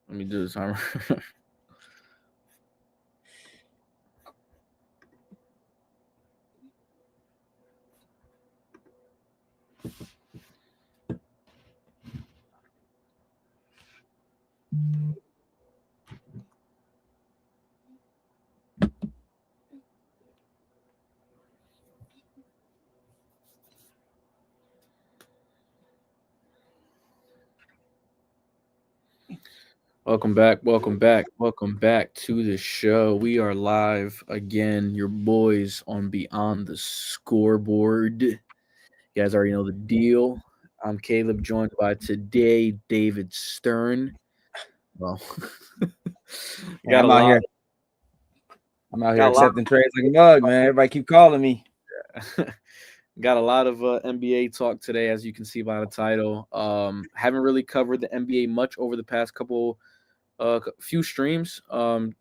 Let me do the timer. Welcome back. Welcome back to the show. We are live again, your boys on Beyond the Scoreboard. You guys already know the deal. I'm Caleb, joined by today David Stern. Well, Yeah, got a I'm out lot. here. I'm out here Got a lot. accepting trades like a mug, man. Everybody keep calling me. Got a lot of NBA talk today, as you can see by the title. Haven't really covered the NBA much over the past few streams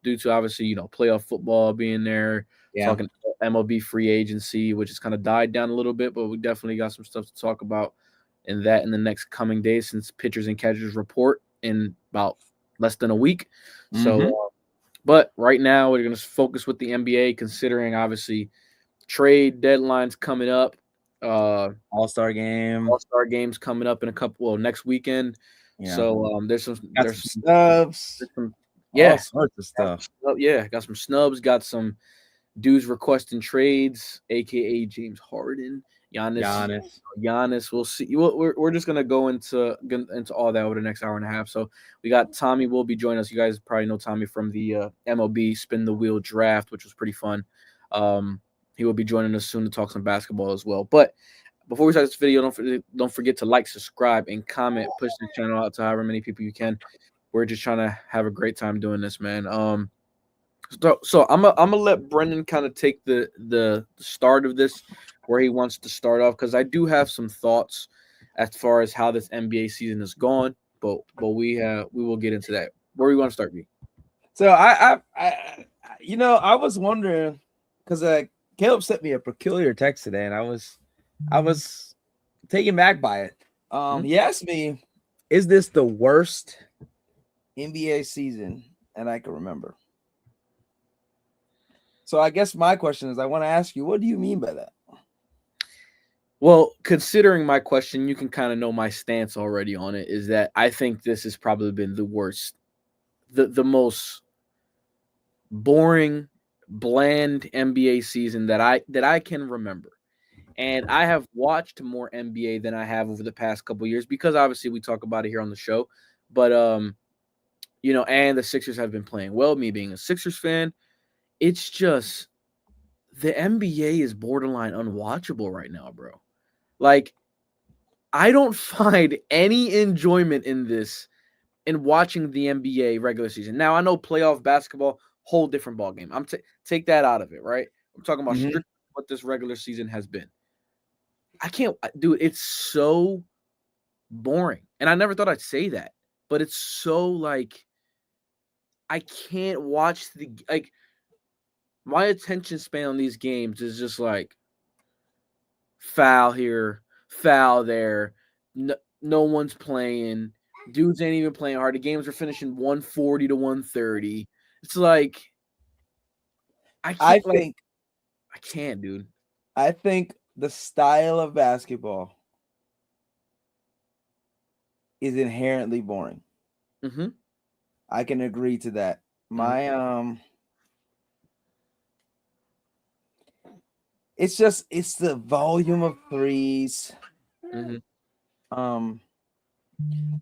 due to obviously playoff football being there, Yeah. talking MLB free agency, which has kind of died down a little bit, but we definitely got some stuff to talk about in the next coming days, since pitchers and catchers report in about less than a week. So Mm-hmm. but right now we're going to focus with the NBA, considering obviously trade deadlines coming up, All-Star game. all-star games coming up in a couple, well, next weekend. Yeah. So there's Got some stubs. some All yeah. sorts of stuff. Got some snubs, got some dudes requesting trades, aka James Harden, Giannis. We'll see. We're just gonna go into all that over the next hour and a half. So we got Tommy will be joining us. You guys probably know Tommy from the MLB Spin the Wheel draft, which was pretty fun. He will be joining us soon to talk some basketball as well. But before we start this video, don't forget to like, subscribe, and comment. Push the channel out to however many people you can. We're just trying to have a great time doing this, man. So I'm gonna let Brenden kind of take the start of this, where he wants to start off, because I do have some thoughts as far as how this NBA season has gone. But we will get into that. Where do you want to start, B? So I was wondering because Caleb sent me a peculiar text today, and I was taken back by it. He asked me, "Is this the worst NBA season and I can remember?" So I guess my question is, I want to ask you, what do you mean by that? Well, considering my question, you can kind of know my stance already on it, is that I think this has probably been the worst, the most boring, bland NBA season that I can remember. And I have watched more NBA than I have over the past couple of years, because obviously we talk about it here on the show. But and the Sixers have been playing well. Me being a Sixers fan, it's just the NBA is borderline unwatchable right now, bro. Like, I don't find any enjoyment in watching the NBA regular season. Now, I know playoff basketball, whole different ballgame. Take that out of it, right? I'm talking about strictly what this regular season has been. I can't, dude. It's so boring, and I never thought I'd say that, but it's so like I can't watch my attention span on these games is just like foul here, foul there. No one's playing. Dudes ain't even playing hard. The games are finishing 140 to 130. It's like I can't, dude. I think the style of basketball is inherently boring. Mm-hmm. I can agree to that. It's the volume of threes. Mm-hmm.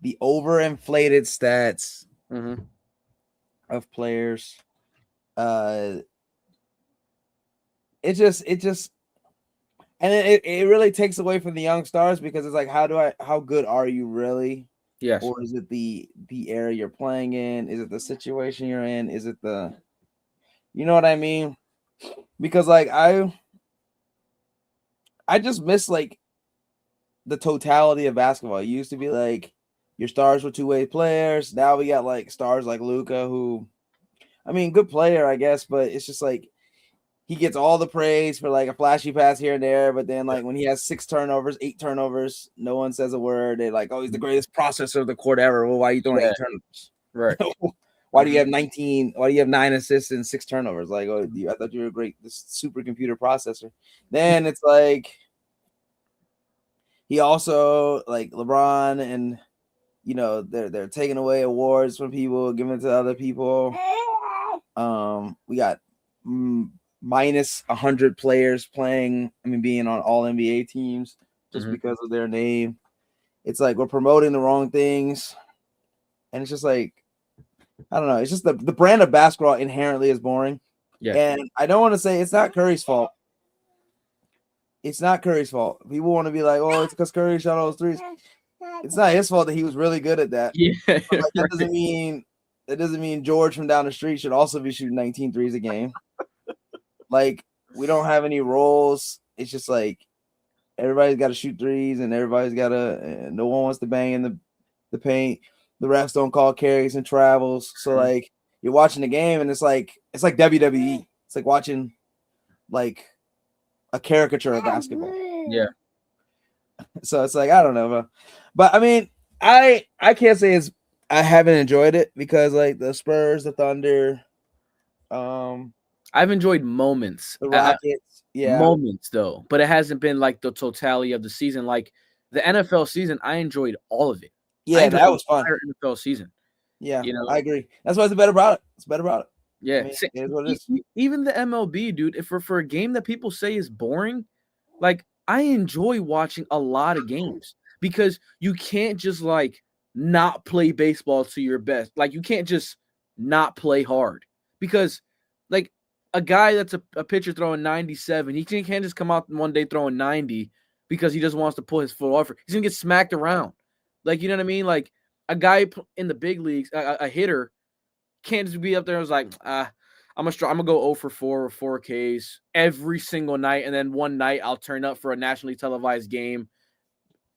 The overinflated stats of players. It just and it really takes away from the young stars, because it's like, how good are you really? Yes. Or is it the area you're playing in? Is it the situation you're in? Is it you know what I mean? Because like I just miss like the totality of basketball. It used to be like your stars were two-way players. Now we got like stars like Luka, who, I mean, good player, I guess, but it's just like he gets all the praise for like a flashy pass here and there, but then like when he has 8 turnovers, no one says a word. They're like, "Oh, he's the greatest processor of the court ever." Well, why are you throwing 8 turnovers? Right. Why do you have 19? Why do you have 9 assists and 6 turnovers? Like, oh, I thought you were a great this supercomputer processor. Then it's like he also like LeBron and they're taking away awards from people, giving it to other people. We got minus 100 players playing. Being on all NBA teams just because of their name. It's like we're promoting the wrong things, and it's just like I don't know. It's just the brand of basketball inherently is boring. Yeah. And I don't want to say it's not Curry's fault. It's not Curry's fault. People want to be like, oh, it's because Curry shot all those threes. It's not his fault that he was really good at that. Yeah. Like, that doesn't mean George from down the street should also be shooting 19 threes a game. Like, we don't have any roles. It's just like everybody's got to shoot threes, and everybody's got to. No one wants to bang in the paint. The refs don't call carries and travels. So like you're watching the game, and it's like WWE. It's like watching like a caricature of basketball. Yeah. So it's like I don't know, but I mean, I can't say I haven't enjoyed it because like the Spurs, the Thunder, I've enjoyed moments. the Rockets, moments though, but it hasn't been like the totality of the season. Like the NFL season, I enjoyed all of it. Yeah, that was fun. NFL season. Yeah, I agree. That's why it's a better product. It's a better product. Yeah, it is what it is. Even the MLB, dude. If for a game that people say is boring, like I enjoy watching a lot of games because you can't just like not play baseball to your best. Like you can't just not play hard because like a guy that's a pitcher throwing 97, he can't just come out one day throwing 90 because he just wants to pull his foot off. He's gonna get smacked around. Like, you know what I mean? Like a guy in the big leagues, a hitter can't just be up there and was like, I'm gonna go 0 for 4 or 4 Ks every single night, and then one night I'll turn up for a nationally televised game,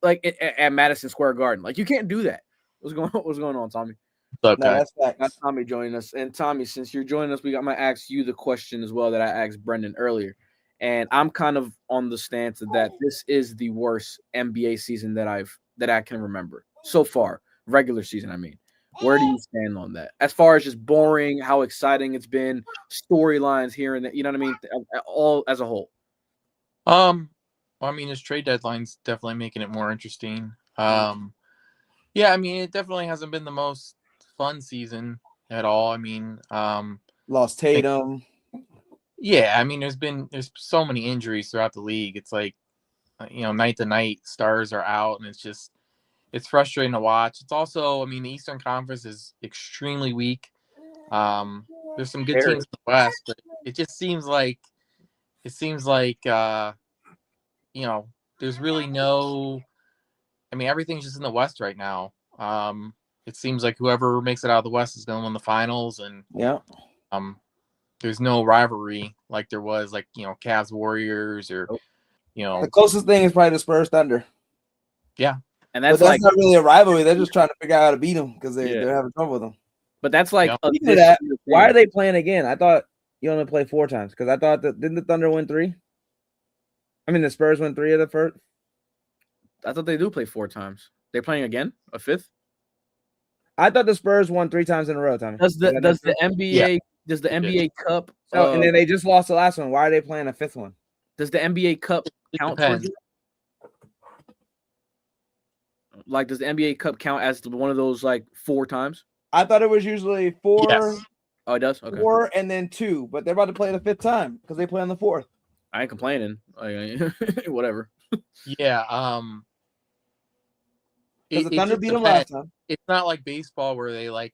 like at Madison Square Garden. Like you can't do that. What's going on, Tommy? Okay. No, that's Tommy joining us. And Tommy, since you're joining us, I'm gonna ask you the question as well that I asked Brenden earlier. And I'm kind of on the stance that this is the worst NBA season that I can remember so far. Regular season, I mean. Where do you stand on that? As far as just boring, how exciting it's been, storylines here and there, you know what I mean? All as a whole. Well, I mean, his trade deadline's definitely making it more interesting. Yeah, I mean, it definitely hasn't been the most fun season at all. I mean, lost Tatum. Yeah, I mean, there's so many injuries throughout the league. It's like, night to night, stars are out, and it's frustrating to watch. It's also, I mean, the Eastern Conference is extremely weak. There's some good teams in the West, but it just seems like there's really no. I mean, everything's just in the West right now. It seems like whoever makes it out of the West is going to win the finals, and there's no rivalry like there was, like Cavs Warriors or The closest thing is probably the Spurs Thunder. Yeah. And that's not really a rivalry. They're just trying to figure out how to beat them because they're having trouble with them. But that's like why are they playing again? I thought you only play 4 times because I thought didn't the Thunder win 3? I mean, the Spurs win 3 of the first. I thought they do play 4 times. They're playing again, a 5th. I thought the Spurs won 3 times in a row. Tommy, does the NBA does the NBA Cup? And then they just lost the last one. Why are they playing a 5th one? Does the NBA Cup count towards it? Like, does the NBA Cup count as one of those like 4 times? I thought it was usually 4. Yes. Oh, it does. Okay. 4 and then 2, but they're about to play the 5th time because they play on the 4th. I ain't complaining. Whatever. Yeah. Because the Thunder beat them last time. It's not like baseball where they the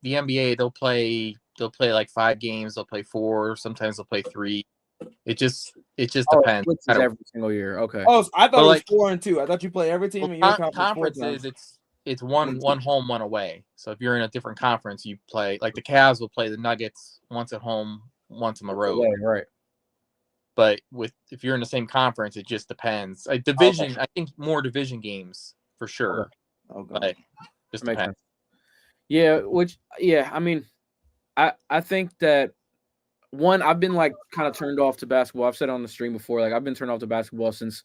NBA they'll play like 5 games. They'll play 4. Sometimes they'll play 3. It just depends. Every single year. Okay. Oh, so I thought it was 4 and 2. I thought you play every team in your conference. It's one home, 1 away. So if you're in a different conference, you play like the Cavs will play the Nuggets once at home, once on the road. Right. But if you're in the same conference, it just depends. Division, I think more division games for sure. Okay. But just depends. Yeah, I mean, I think that I've been like kind of turned off to basketball. I've said it on the stream before, like I've been turned off to basketball since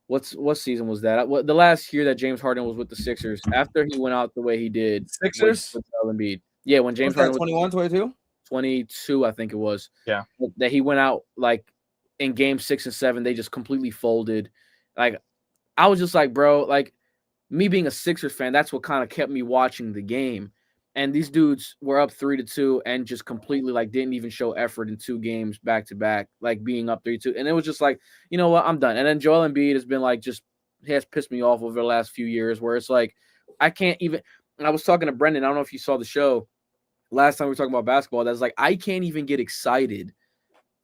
what season was that? The last year that James Harden was with the Sixers after he went out the way he did. Sixers? With Joel Embiid. Yeah, when James Was that Harden was 21, 22? 22, I think it was. Yeah. That he went out like in game 6 and 7, they just completely folded. Like I was just like, bro, like me being a Sixers fan, that's what kind of kept me watching the game. And these dudes were up 3-2 and just completely like didn't even show effort in 2 games back to back, like being up 3-2. And it was just like, you know what, I'm done. And then Joel Embiid has been like he has pissed me off over the last few years where it's like I can't even. And I was talking to Brenden, I don't know if you saw the show last time we were talking about basketball. That's like I can't even get excited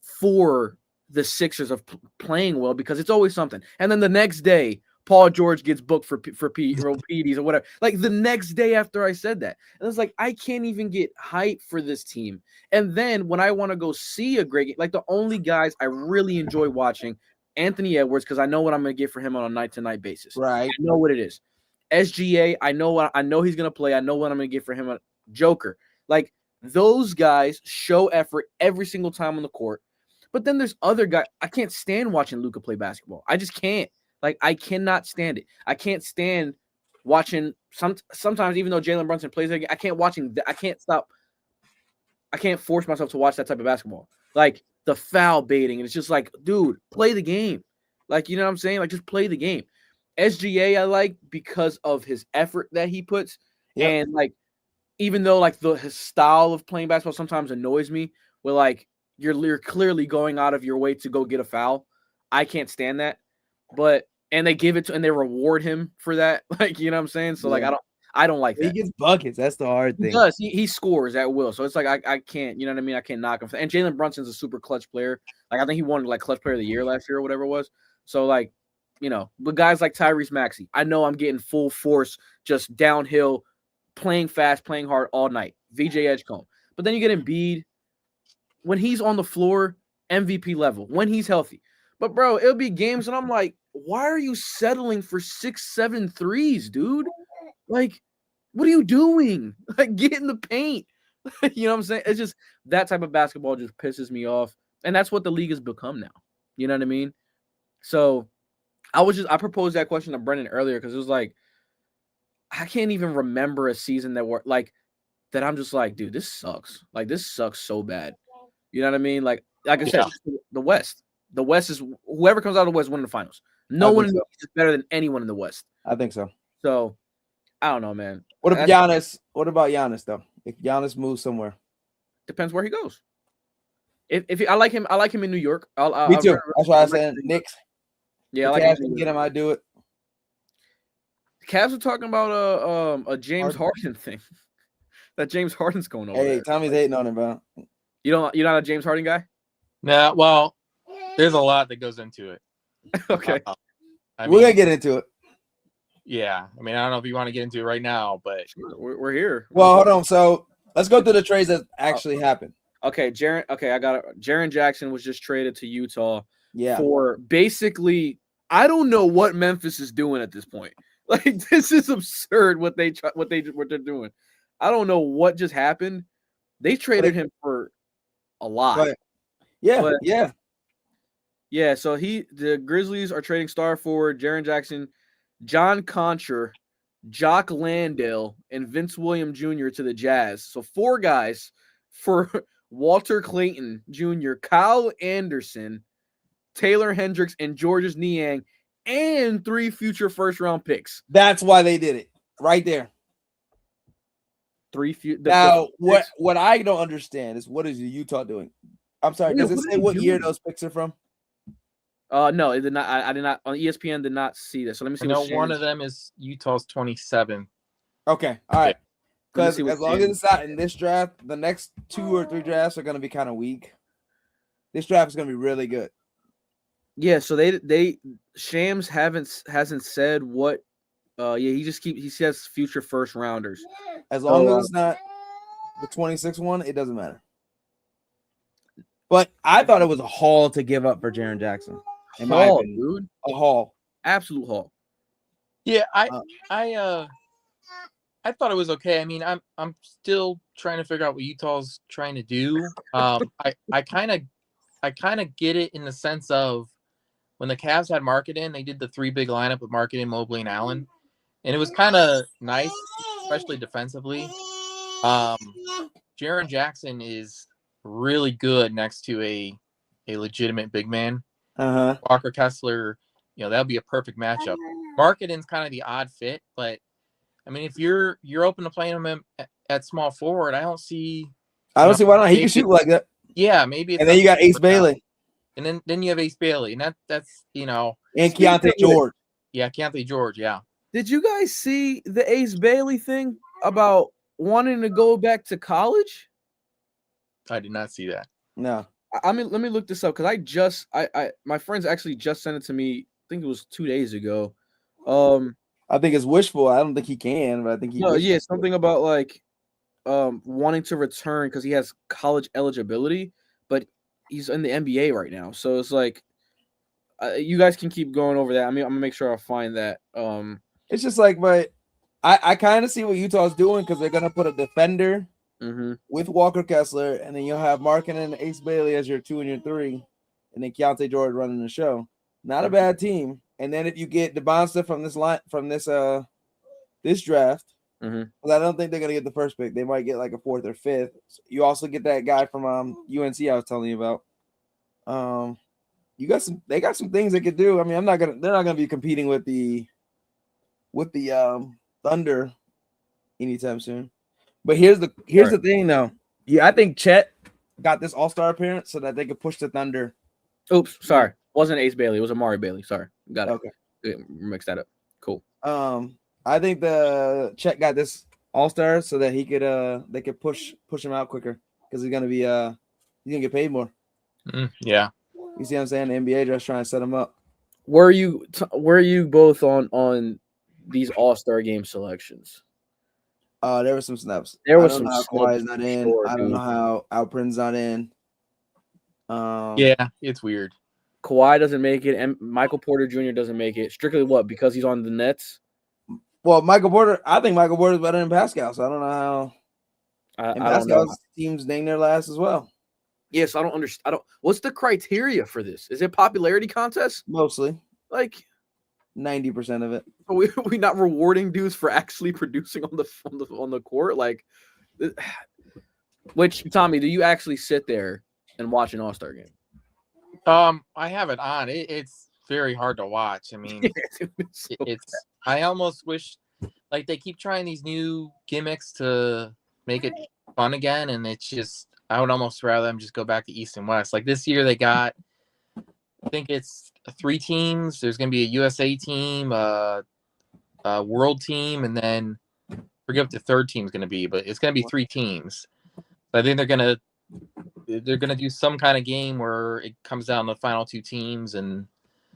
for the Sixers of playing well because it's always something. And then the next day, Paul George gets booked for PEDs or whatever. Like the next day after I said that. And it's like, I can't even get hype for this team. And then when I want to go see a great game, like the only guys I really enjoy watching, Anthony Edwards, because I know what I'm going to get for him on a night-to-night basis. Right. I know what it is. SGA, I know he's going to play. I know what I'm going to get for him. Joker. Like those guys show effort every single time on the court. But then there's other guys. I can't stand watching Luka play basketball. I just can't. Like, I cannot stand it. I can't stand watching sometimes, even though Jalen Brunson plays that game, I can't watching. I can't stop. I can't force myself to watch that type of basketball. Like the foul baiting. And it's just like, dude, play the game. Like, you know what I'm saying? Like, just play the game. SGA, I like because of his effort that he puts. Yep. And like, even though like his style of playing basketball sometimes annoys me, where like you're clearly going out of your way to go get a foul. I can't stand that. But and they give it to and they reward him for that. Like, you know what I'm saying? So like I don't like that. He gets buckets. That's the hard thing. He does. He scores at will. So it's like I can't, you know what I mean? I can't knock him. And Jalen Brunson's a super clutch player. Like I think he won like clutch player of the year last year or whatever it was. So like, you know, but guys like Tyrese Maxey, I know I'm getting full force, just downhill, playing fast, playing hard all night. VJ Edgecombe. But then you get Embiid when he's on the floor, MVP level, when he's healthy. But bro, it'll be games and I'm like, why are you settling for 6-7 threes, dude? Like, what are you doing? Like, get in the paint. You know what I'm saying? It's just that type of basketball just pisses me off. And that's what the league has become now. You know what I mean? So I proposed that question to Brenden earlier because it was like, I can't even remember a season that I'm just like, dude, this sucks. Like, this sucks so bad. You know what I mean? Like I said, the West. The West is whoever comes out of the West winning the finals. No one in the East is better than anyone in the West. I think so. So I don't know, man. What about Giannis? What about Giannis though? If Giannis moves somewhere, depends where he goes. If I like him in New York. Me too. That's why I said Knicks. Yeah, I like Cavs can get him. I do it. The Cavs are talking about a James Harden thing. That James Harden's going over. Hey, Tommy's hating on him, bro. You're not a James Harden guy? Nah, well, there's a lot that goes into it. Okay. We're gonna get into it. Yeah. I mean, I don't know if you want to get into it right now, but we're here. Well, hold on. So let's go through the trades that actually happened. Okay, I got it. Jaren Jackson was just traded to Utah. Yeah. For basically, I don't know what Memphis is doing at this point. Like, this is absurd what they're doing. I don't know what just happened. They traded him for a lot. But, yeah. So the Grizzlies are trading star forward Jaren Jackson, John Concher, Jock Landale, and Vince Williams Jr. to the Jazz. So 4 guys for Walter Clayton Jr., Kyle Anderson, Taylor Hendricks, and Georges Niang, and 3 future first-round picks. That's why they did it right there. 3 future. Now, what I don't understand is what is Utah doing? I'm sorry. Does it say what year those picks are from? No, it did not. I did not on ESPN. Did not see that. So let me see. No, one of them is Utah's 27. Okay, all right. Because as long as it's not in this draft, the next 2 or 3 drafts are going to be kind of weak. This draft is going to be really good. Yeah. So they Shams hasn't said what. He says future first rounders. As long as it's not the 26th one, it doesn't matter. But I thought it was a haul to give up for Jaren Jackson. In my opinion, dude, a haul, absolute haul. Yeah, I thought it was okay. I mean, I'm still trying to figure out what Utah's trying to do. I kind of get it in the sense of when the Cavs had Markkanen, they did the 3 big lineup with Markkanen, Mobley, and Allen, and it was kind of nice, especially defensively. Jaren Jackson is really good next to a legitimate big man. Walker Kessler, that would be a perfect matchup. Markkanen's kind of the odd fit, but I mean, if you're open to playing him at small forward, I don't see why not. He can shoot like that. Yeah, maybe. And then you got Ace Bailey. And then you have Ace Bailey, and that's and Keontae George. Yeah, Keontae George. Yeah. Did you guys see the Ace Bailey thing about wanting to go back to college? I did not see that. No. I mean, let me look this up because my friends actually just sent it to me. I think it was 2 days ago. I think it's wishful. I don't think he can, but I think he. No, yeah, something about like wanting to return because he has college eligibility, but he's in the NBA right now. So it's like you guys can keep going over that. I mean, I'm gonna make sure I find that. It's just like, but I kind of see what Utah's doing because they're gonna put a defender with Walker Kessler, and then you'll have Markkanen and Ace Bailey as your 2 and your 3, and then Keontae George running the show. Not a bad team. And then if you get DeBonsta from this draft, because I don't think they're gonna get the first pick. They might get like a 4th or 5th. You also get that guy from UNC I was telling you about. They got some things they could do. I mean, they're not gonna be competing with the Thunder anytime soon. But here's the thing though. Yeah, I think Chet got this All-Star appearance so that they could push the Thunder. Oops, sorry. It wasn't Ace Bailey, it was Amari Bailey. Sorry. Got it. Okay. Mix that up. Cool. I think the Chet got this All-Star so that he could they could push him out quicker because he's gonna get paid more. Yeah. You see what I'm saying? The NBA just trying to set him up. Were you both on these All-Star game selections? There were some snaps. There was some snaps. Kawhi's not in. Sure, I don't know how Alperin's not in. Yeah, it's weird. Kawhi doesn't make it, and Michael Porter Jr. doesn't make it. Strictly what? Because he's on the Nets? Well, I think Michael Porter's better than Pascal, so I don't know how. And Pascal's team's dang near last as well. Yes, I don't understand. What's the criteria for this? Is it popularity contest? Mostly. Like 90% of it. Are we not rewarding dudes for actually producing on the court? Like, which Tommy, do you actually sit there and watch an All-Star game? I have it on. It's very hard to watch. I mean, I almost wish like they keep trying these new gimmicks to make it fun again, and it's just I would almost rather them just go back to East and West. Like this year they got, I think it's 3 teams. There's going to be a USA team, a world team, and then I forget what the third team is going to be, but it's going to be 3 teams. I think they're going to do some kind of game where it comes down to the final 2 teams, and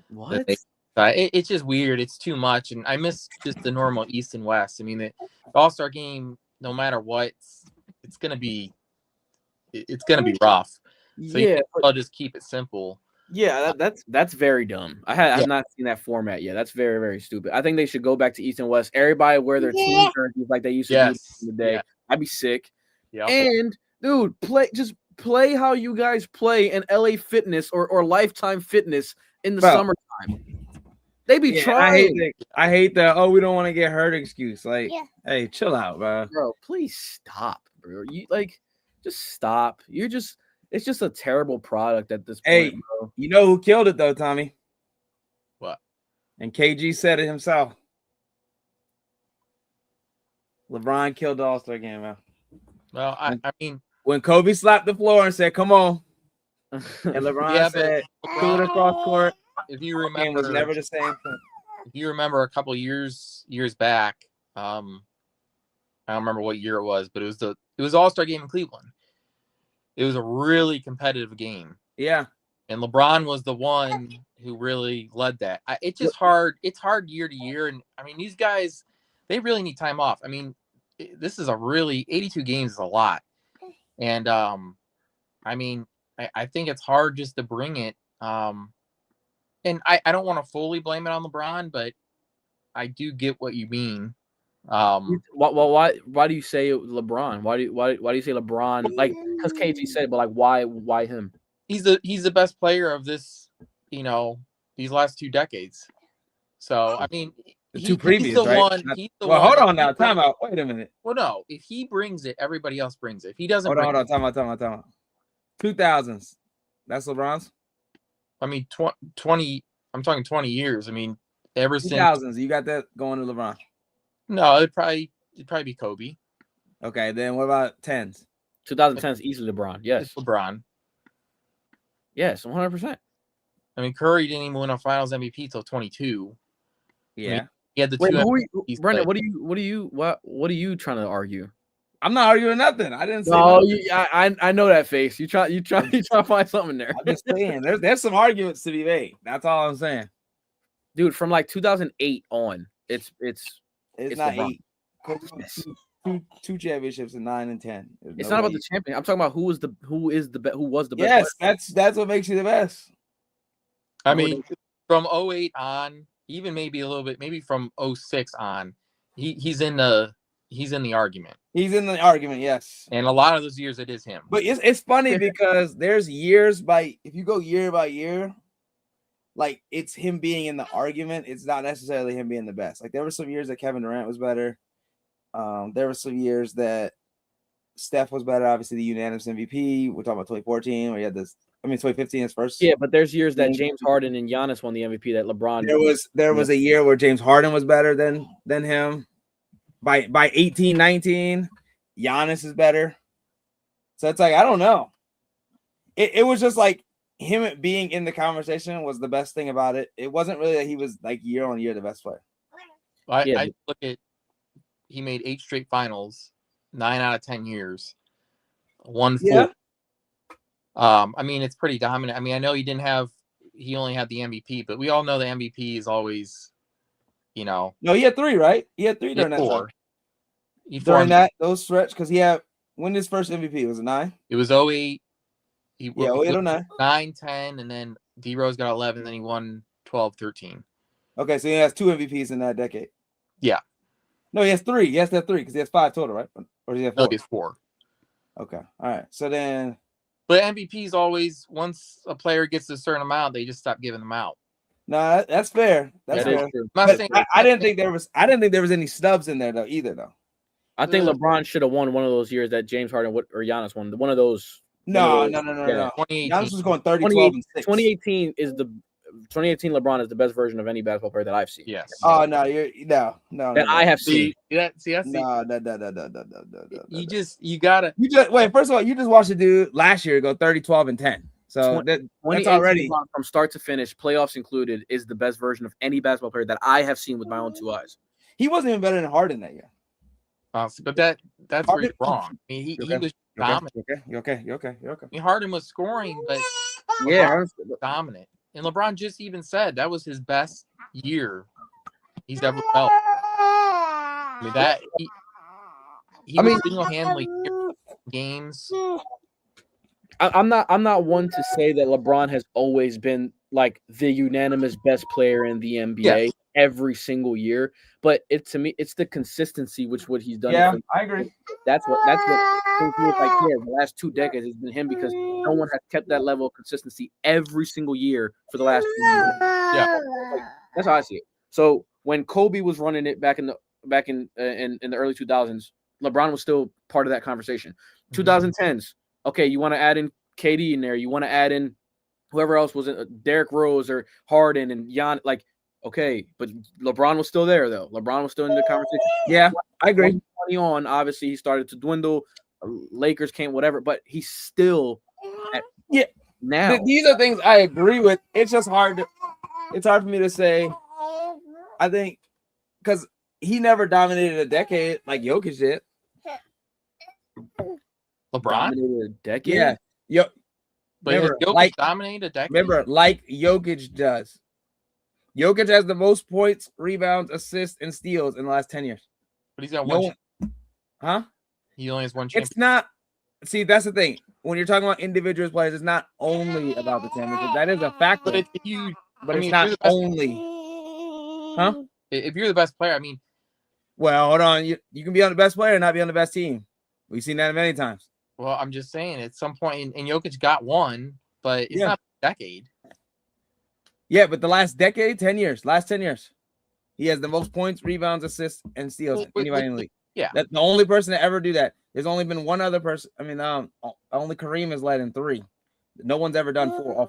what? It's just weird. It's too much, and I miss just the normal East and West. I mean, the All-Star game, no matter what, it's going to be rough. So yeah, I'll just keep it simple. Yeah, that's very dumb. I've not seen that format yet. That's very, very stupid. I think they should go back to East and West. Everybody wear their team jerseys like they used to do back in the day. Yeah. I'd be sick. Yeah. And dude, play how you guys play in LA Fitness or Lifetime Fitness in the summertime. They be trying. I hate the we don't want to get hurt excuse. Like, hey, chill out, bro. Bro, please stop, bro. You just stop. It's just a terrible product at this point. Hey, bro. You know who killed it though, Tommy? What? And KG said it himself. LeBron killed the All-Star game, man. Well, I mean, when Kobe slapped the floor and said, "Come on," and LeBron said, "Threw it across court." If you remember, it was never the same thing. If you remember a couple years back, I don't remember what year it was, but it was All-Star game in Cleveland. It was a really competitive game. Yeah. And LeBron was the one who really led that. It's just hard. It's hard year to year. And I mean, these guys, they really need time off. I mean, this is 82 games is a lot. And I mean, I think it's hard just to bring it. And I don't want to fully blame it on LeBron, but I do get what you mean. Why do you say LeBron? Why do you say LeBron? Like, because KG said it, but like, why him? He's the best player of this, these last 2 decades. So I mean, the two previous, he's the right? one. He's the one. Hold on now. Time out. Wait a minute. Well, no. If he brings it, everybody else brings it. If he doesn't, Hold on. Time out. 2000s. That's LeBron's. I mean, 20. I'm talking 20 years. I mean, ever since 2000s. You got that going to LeBron? No, it'd probably be Kobe. Okay, then what about 10s? 2010s easily LeBron. Yes, It's LeBron. Yes, 100%. I mean, Curry didn't even win a Finals MVP till 22. Yeah, I mean, he had the Wait, two. Brenden, what are you trying to argue? I'm not arguing nothing. I didn't say. No, nothing. I know that face. You try to find something there. I'm just saying, there's some arguments to be made. That's all I'm saying, dude. From like 2008 on, it's not LeBron. 8. Two championships in 9 and 10. It's not about the champion. I'm talking about who was the best. Yes, player. that's what makes you the best. I mean, from 08 on, even maybe a little bit, maybe from 06 on, he's in the argument. He's in the argument, yes. And a lot of those years, it is him. But it's funny because there's years if you go year by year, like it's him being in the argument. It's not necessarily him being the best. Like there were some years that Kevin Durant was better. There were some years that Steph was better. Obviously, the unanimous MVP. We're talking about 2014, where he had this. I mean, 2015 is first. Yeah, but there's years that James Harden and Giannis won the MVP. That LeBron. There was a year where James Harden was better than him. By 18, 19, Giannis is better. So it's like I don't know. It was just like him being in the conversation was the best thing about it. It wasn't really that he was like year on year the best player. I look at. He made 8 straight finals, 9 out of 10 years, 1 4. Yeah. I mean, it's pretty dominant. I mean, I know he only had the MVP, but we all know the MVP is always, No, he had 3, right? He had 3 during that 4. During those stretch, because when his first MVP was it 9? It was 08. 08 or 9. 9, 10, and then D-Rose got 11, then he won 12, 13. Okay, so he has 2 MVPs in that decade. Yeah. No, he has 3. He has to have 3 because he has 5 total, right? Or does he have 4? No, he has 4. Okay. All right. So then. But MVPs always, once a player gets a certain amount, they just stop giving them out. No, that's fair. That's fair. I didn't think there was any snubs in there though either though. I think LeBron should have won one of those years that James Harden or Giannis won. One of those. No. 2018. Giannis was going 30, 12, and 6. 2018 LeBron is the best version of any basketball player that I've seen. Yes. Oh no, I have seen. No. You gotta. Wait. First of all, you just watched the dude last year go 30, 12, and 10. So that's already from start to finish, playoffs included, is the best version of any basketball player that I have seen with my own 2 eyes. He wasn't even better than Harden that year. But that's where you're wrong. I mean, he was dominant. You're okay. I mean, Harden was scoring, but dominant. And LeBron just even said that was his best year he's ever felt. I mean, he was single-handedly games. I'm not one to say that LeBron has always been like the unanimous best player in the NBA every single year, but to me it's the consistency which what he's done. Yeah, I agree. That's what feels like here. The last 2 decades has been him because no one has kept that level of consistency every single year for the last 2 years. Yeah, that's how I see it. So when Kobe was running it back in the early 2000s, LeBron was still part of that conversation. 2010s. Okay, you want to add in KD in there. You want to add in whoever else was in Derrick Rose or Harden and Jan. Like, okay, but LeBron was still there, though. LeBron was still in the conversation. Yeah, I agree. 20 on, obviously, he started to dwindle. Lakers came, whatever, but he's still now. These are things I agree with. It's just hard for me to say. I think because he never dominated a decade like Jokic did. LeBron dominated a decade? Yeah. But Jokic dominated a decade? Remember, like Jokic does. Jokic has the most points, rebounds, assists, and steals in the last 10 years. But he's got one. Huh? He only has one championship. It's not. See, that's the thing. When you're talking about individual players, it's not only about the championship. That is a factor. But it's not only. Huh? If you're the best player, I mean. Well, hold on. You can be on the best player and not be on the best team. We've seen that many times. Well, I'm just saying at some point, and Jokic got one, but it's not a decade. Yeah, but the last decade, 10 years, last 10 years, he has the most points, rebounds, assists, and steals than anybody in the league. Yeah. That's the only person to ever do that. There's only been one other person. I mean, only Kareem has led in 3. No one's ever done 4.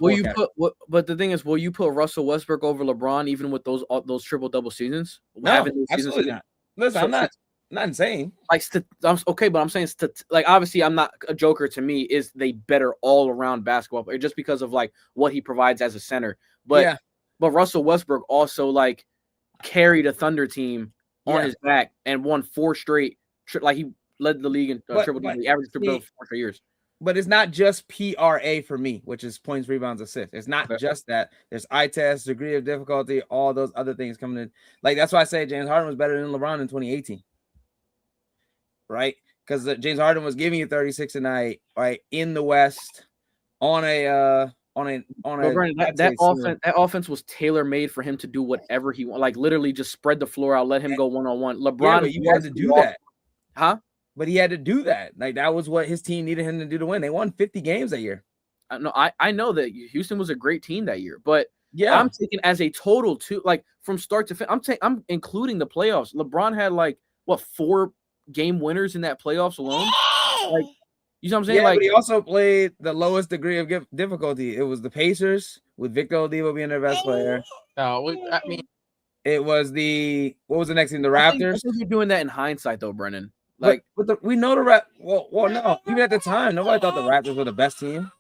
But the thing is, will you put Russell Westbrook over LeBron even with those triple double seasons? No, absolutely not. Listen, I'm not insane. Like, okay, but I'm saying, like, obviously, I'm not a joker. To me, is they better all around basketball player just because of like what he provides as a center. But Russell Westbrook also like carried a Thunder team on his back and won 4 straight. Like he led the league in triple double. He averaged triple double for 4 straight years. But it's not just PRA for me, which is points, rebounds, assists. It's not just that. There's eye test, degree of difficulty, all those other things coming in. Like, that's why I say James Harden was better than LeBron in 2018. Right? Because James Harden was giving you 36 a night, right, in the West on a that offense was tailor-made for him to do whatever he wanted. Like, literally just spread the floor out, let him go one-on-one. LeBron, but you had to do that. Huh? But he had to do that. Like, that was what his team needed him to do to win. They won 50 games that year. I know that Houston was a great team that year, but I'm taking as a total too, like from start to finish. I'm including the playoffs. LeBron had like 4 game winners in that playoffs alone. Like, you know what I'm saying? Yeah, like, but he also played the lowest degree of difficulty. It was the Pacers with Victor Oladipo being their best player. No, I mean, it was what was the next team? The Raptors. I think you're doing that in hindsight, though, Brenden. Like, we know the Well, no. Even at the time, nobody thought the Raptors were the best team.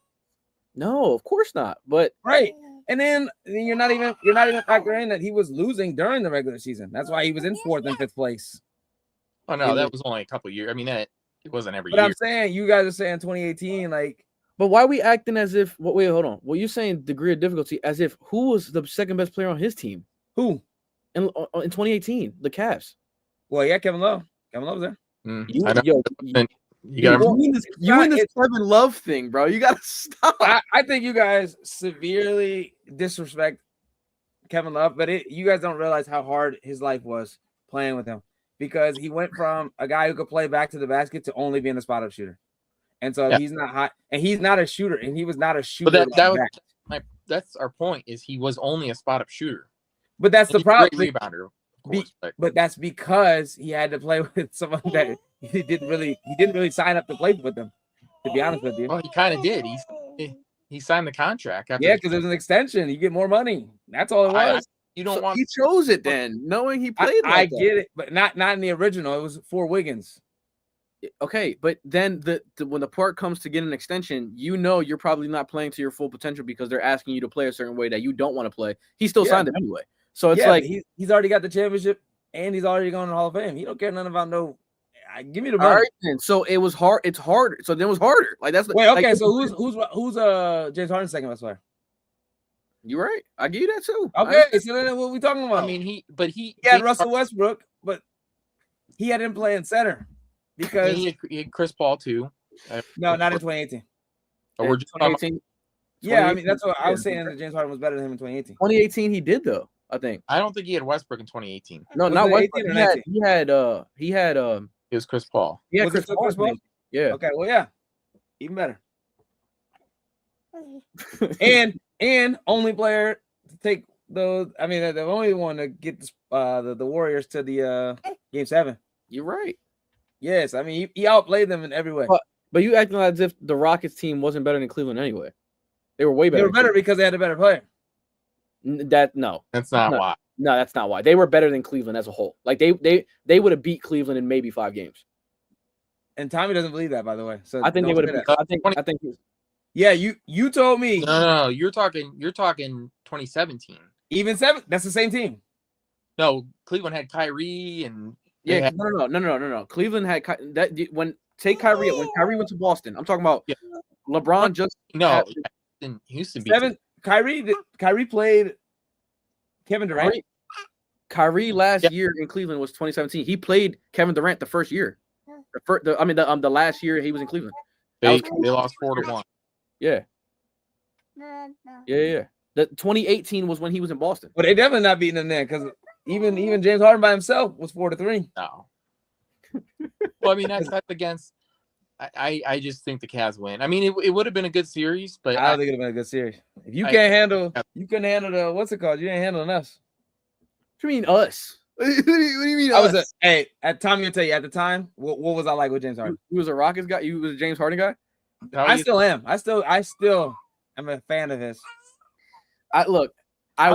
No, of course not. But right, and then you're not even factoring that he was losing during the regular season. That's why he was in 4th and 5th place. Oh no, that was only a couple years. I mean, it wasn't every year. But I'm saying you guys are saying 2018, like. But why are we acting as if? Wait, hold on. Well, you're saying degree of difficulty as if who was the second best player on his team? Who? In 2018, the Cavs. Well, yeah, Kevin Love. Kevin Love was there. You win this Kevin Love thing, bro. You gotta stop. I think you guys severely disrespect Kevin Love, but you guys don't realize how hard his life was playing with him, because he went from a guy who could play back to the basket to only being a spot up shooter. And so he's not hot, and he's not a shooter, and he was not a shooter. But that's our point, is he was only a spot up shooter. But that's the problem. Great rebounder. But that's because he had to play with someone that he didn't really sign up to play with them, to be honest with you. Well, he kind of did. He signed the contract. Because there's an extension. You get more money. That's all it was. He chose it then, knowing he played. I get it, but not in the original. It was for Wiggins. Okay, but then when the part comes to get an extension, you're probably not playing to your full potential because they're asking you to play a certain way that you don't want to play. He still signed it anyway. So it's like he's already got the championship and he's already going to the Hall of Fame. He don't care nothing about no. Give me the money. All right, then. So it was hard. It's harder. So then it was harder. Like that's. Wait, okay. So who's James Harden's second best player? You're right. I give you that too. Okay, so then what are we talking about? I mean, he had Russell Westbrook, but he had him playing center because he had Chris Paul too. No, not in 2018. Or we're just 2018. Yeah, I mean that's what I was saying. That James Harden was better than him in 2018. 2018, he did though. I think. I don't think he had Westbrook in 2018. No, not Westbrook. He had. It was Chris Paul. Yeah, Chris Paul. Yeah. Okay. Well, yeah, even better. and only player to take those. I mean, the only one to get the Warriors to the Game 7. You're right. Yes, I mean he outplayed them in every way. But you acting as if the Rockets team wasn't better than Cleveland anyway. They were way better. They were better because they had a better player. That's not why. No, that's not why. They were better than Cleveland as a whole. Like they would have beat Cleveland in maybe 5 games. And Tommy doesn't believe that, by the way. So I think they would have. I think. Yeah, you told me. No. You're talking 2017. Even 7. That's the same team. No, Cleveland had Kyrie and no. Cleveland had that when take Kyrie when Kyrie went to Boston. I'm talking about LeBron just in Houston. 7. Kyrie played Kevin Durant. Kyrie last year in Cleveland was 2017. He played Kevin Durant the first year. The last year he was in Cleveland. They lost 4-1. Yeah. The 2018 was when he was in Boston. But they definitely not beating them there because even James Harden by himself was 4-3. No. Well, I mean that's against I just think the Cavs win. I mean, it would have been a good series, but I don't think it'd have been a good series. If you couldn't handle the what's it called? You ain't handling us. What do you mean us? What do you mean us? At Tom, you tell you at the time, what was I like with James Harden? You was a Rockets guy. You was a James Harden guy. I still am. I still am a fan of his. I'm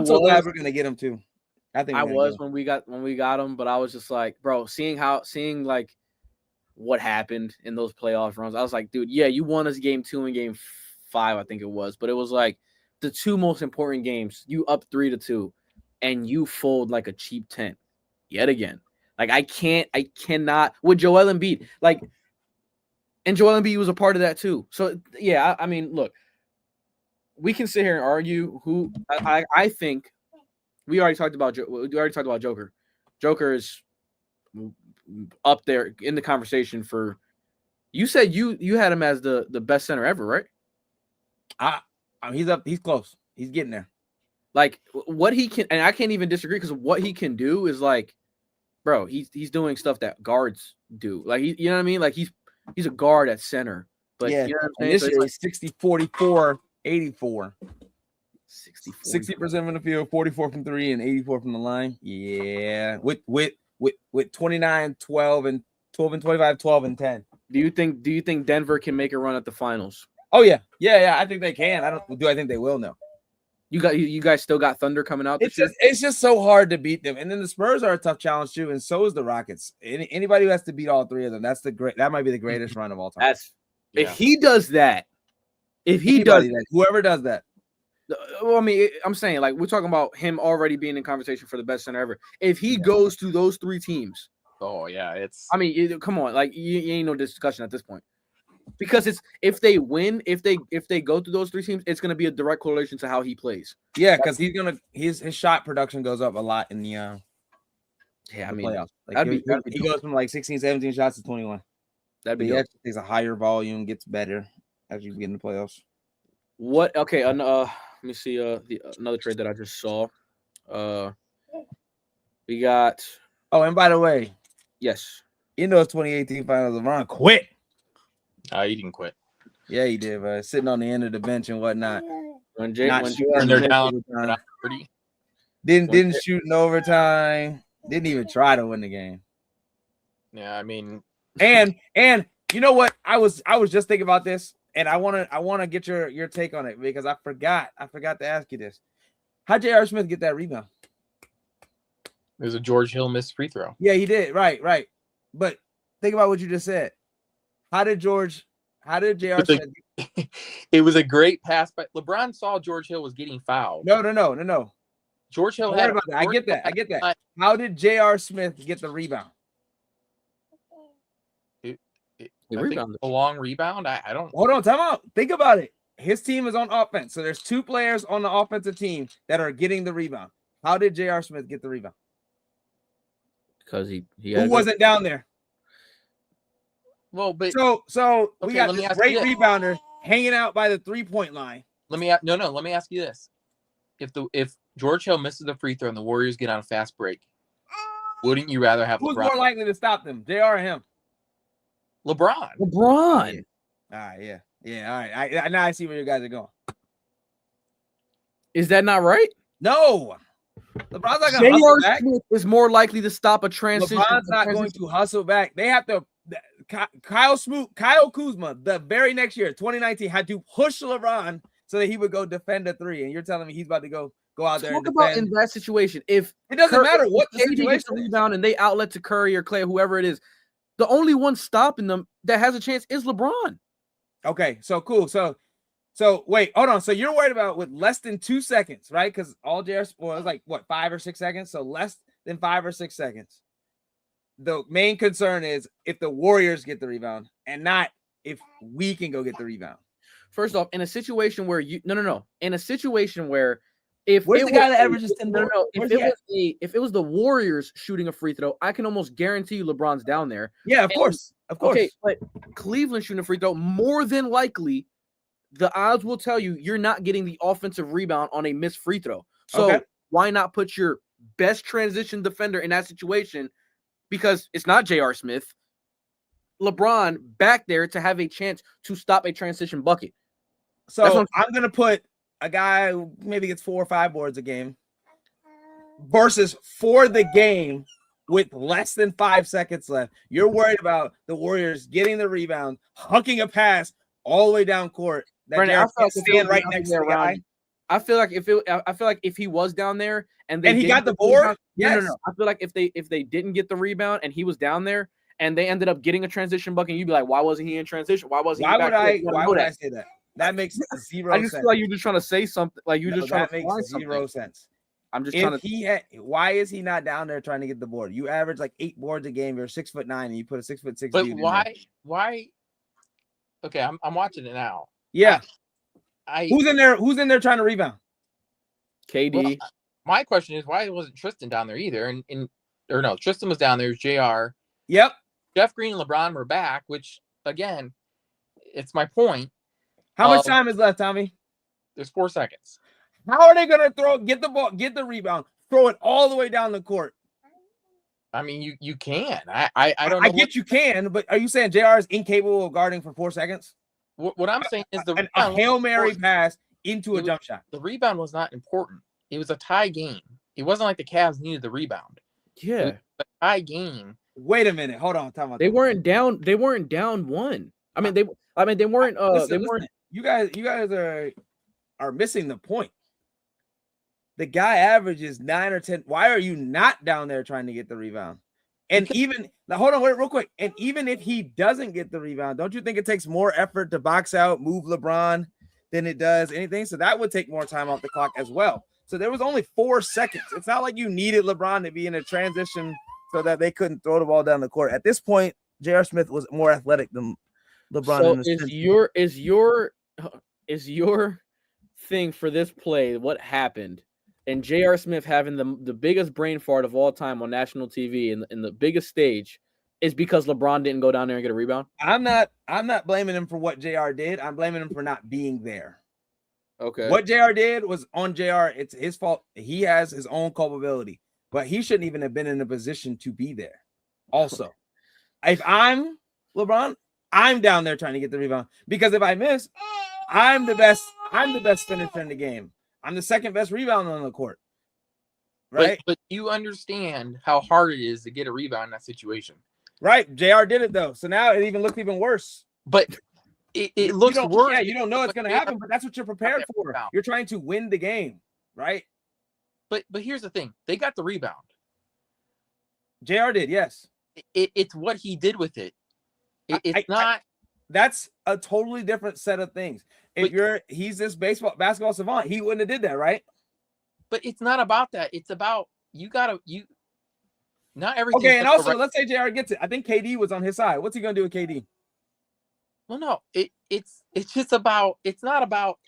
so glad we're gonna get him too. I think I was when we got him, but I was just like, bro, seeing like what happened in those playoff runs, I was like, dude, yeah, you won us game 2 and game 5, I think it was, but it was like the 2 most important games. You up 3-2, and you fold like a cheap tent yet again. Like I cannot with Joel Embiid. Like, and Joel Embiid was a part of that too. So yeah, I mean, look, we can sit here and argue who I think. We already talked about Joker. Joker is up there in the conversation for. You said you had him as the best center ever, right? He's up. He's close. He's getting there. Like what he can, and I can't even disagree because what he can do is like, bro, he's doing stuff that guards do. Like you know what I mean? Like he's a guard at center. But yeah, you know what I'm saying? This year he's 60, 44, 84. 60% from the field, 44 from 3, and 84 from the line. Yeah, with 29, 12, and 25, 12, and 10. Do you think Denver can make a run at the finals? Oh yeah. I think they can. I think they will now. You guys still got Thunder coming out. It's just so hard to beat them, and then the Spurs are a tough challenge too, and so is the Rockets. Anybody who has to beat all 3 of them, that might be the greatest run of all time. If he does that, whoever does that. Well, I mean, I'm saying like we're talking about him already being in conversation for the best center ever. If he goes to those 3 teams, oh yeah, come on, like you ain't no discussion at this point. Because it's if they win, if they go through those 3 teams, it's going to be a direct correlation to how he plays. Yeah, because his shot production goes up a lot in the playoffs. Like he goes from like 16, 17 shots to 21. He actually takes a higher volume, gets better as you get in the playoffs. What? Okay, let me see. Another trade that I just saw. We got. Oh, and by the way, yes, in those 2018 finals, LeBron quit. He didn't quit. Yeah, he did, but sitting on the end of the bench and whatnot. When they're down, didn't shoot in overtime. Didn't even try to win the game. Yeah, I mean, and you know what? I was just thinking about this, and I wanna get your take on it because I forgot to ask you this. How'd J.R. Smith get that rebound? It was a George Hill missed free throw. Yeah, he did. Right. But think about what you just said. How did J.R. Smith? It was a great pass, but LeBron saw George Hill was getting fouled. No. George Hill had about that. I get that. How did J.R. Smith get the rebound? A long rebound. I don't. Hold on, time out. Think about it. His team is on offense, so there's 2 players on the offensive team that are getting the rebound. How did J.R. Smith get the rebound? Because he who wasn't down there. Well, but so we got this great rebounder hanging out by the 3-point line. Let me ask you this: if George Hill misses the free throw and the Warriors get on a fast break, wouldn't you rather have Who's LeBron? more likely to stop them, JR or him? LeBron. All right, yeah. All right. Now I see where you guys are going. Is that not right? No. LeBron's not going to hustle back. Smith is more likely to stop a transition. LeBron's not going to hustle back. They have to. Kyle Kuzma, the very next year, 2019, had to push LeBron so that he would go defend a 3. And you're telling me he's about to go out there and defend. Talk about in that situation. If it doesn't matter what the situation gets the rebound and they outlet to Curry or Clay, whoever it is, the only one stopping them that has a chance is LeBron. Okay, so cool. So wait, hold on. So you're worried about with less than 2 seconds, right? Because all JR, well, it was like what, 5 or 6 seconds. So less than 5 or 6 seconds. The main concern is if the Warriors get the rebound and not if we can go get the rebound. First off, in a situation where in a situation where if where's the guy that averages 10 if it was the Warriors shooting a free throw, I can almost guarantee you LeBron's down there. Yeah, of course. Okay, but Cleveland shooting a free throw, more than likely, the odds will tell you you're not getting the offensive rebound on a missed free throw. So why not put your best transition defender in that situation? Because it's not J.R. Smith. LeBron back there to have a chance to stop a transition bucket. So I'm going to put a guy who maybe gets 4 or 5 boards a game versus for the game with less than 5 seconds left. You're worried about the Warriors getting the rebound, hucking a pass all the way down court. That Brenden, Jared stand right next to the guy. I feel like if he was down there and he got the board, rebound, yes. No. I feel like if they didn't get the rebound and he was down there and they ended up getting a transition bucket, you'd be like, why wasn't he in transition? Why would I say that? That makes zero sense. I just sense. feel like you're just trying to say something. Like you're just trying to make zero sense. I'm just trying to. Why is he not down there trying to get the board? You average like 8 boards a game. You're 6'9", and you put a 6'6". But why? Okay, I'm watching it now. Yeah. Who's in there? Who's in there trying to rebound? KD. Well, my question is, why wasn't Tristan down there either? Or no, Tristan was down there. It was JR. Yep. Jeff Green and LeBron were back, which again, it's my point. How much time is left, Tommy? There's 4 seconds. How are they gonna get the ball, get the rebound, throw it all the way down the court? I mean, you can. I don't know. I get you can, but are you saying JR is incapable of guarding for 4 seconds? What I'm saying is a Hail Mary pass into a jump shot. The rebound was not important. It was a tie game. It wasn't like the Cavs needed the rebound. Yeah. It was a tie game. Wait a minute. Hold on. They weren't down 1. I mean, they weren't listen. You guys are missing the point. The guy averages 9 or 10. Why are you not down there trying to get the rebound? And hold on, wait, real quick. And even if he doesn't get the rebound, don't you think it takes more effort to box out, move LeBron than it does anything? So that would take more time off the clock as well. So there was only 4 seconds. It's not like you needed LeBron to be in a transition so that they couldn't throw the ball down the court. At this point, J.R. Smith was more athletic than LeBron. So is your thing for this play what happened? And J.R. Smith having the biggest brain fart of all time on national TV in the biggest stage is because LeBron didn't go down there and get a rebound? I'm not blaming him for what JR did. I'm blaming him for not being there. Okay. What JR did was on JR. It's his fault. He has his own culpability, but he shouldn't even have been in a position to be there. Also, if I'm LeBron, I'm down there trying to get the rebound because if I miss, I'm the best finisher in the game. I'm the second best rebounder on the court. Right? But you understand how hard it is to get a rebound in that situation. Right. JR did it though. So now it looks even worse. But it looks worse. Yeah, you don't know it's going to happen, but that's what you're prepared for. You're trying to win the game, right? But here's the thing. They got the rebound. JR did, yes. It's what he did with it. That's a totally different set of things. He's this basketball savant, he wouldn't have did that, right? But it's not about that. It's about not everything. Okay, and also let's say JR gets it. I think KD was on his side. What's he gonna do with KD? Well, no, it's just about it's about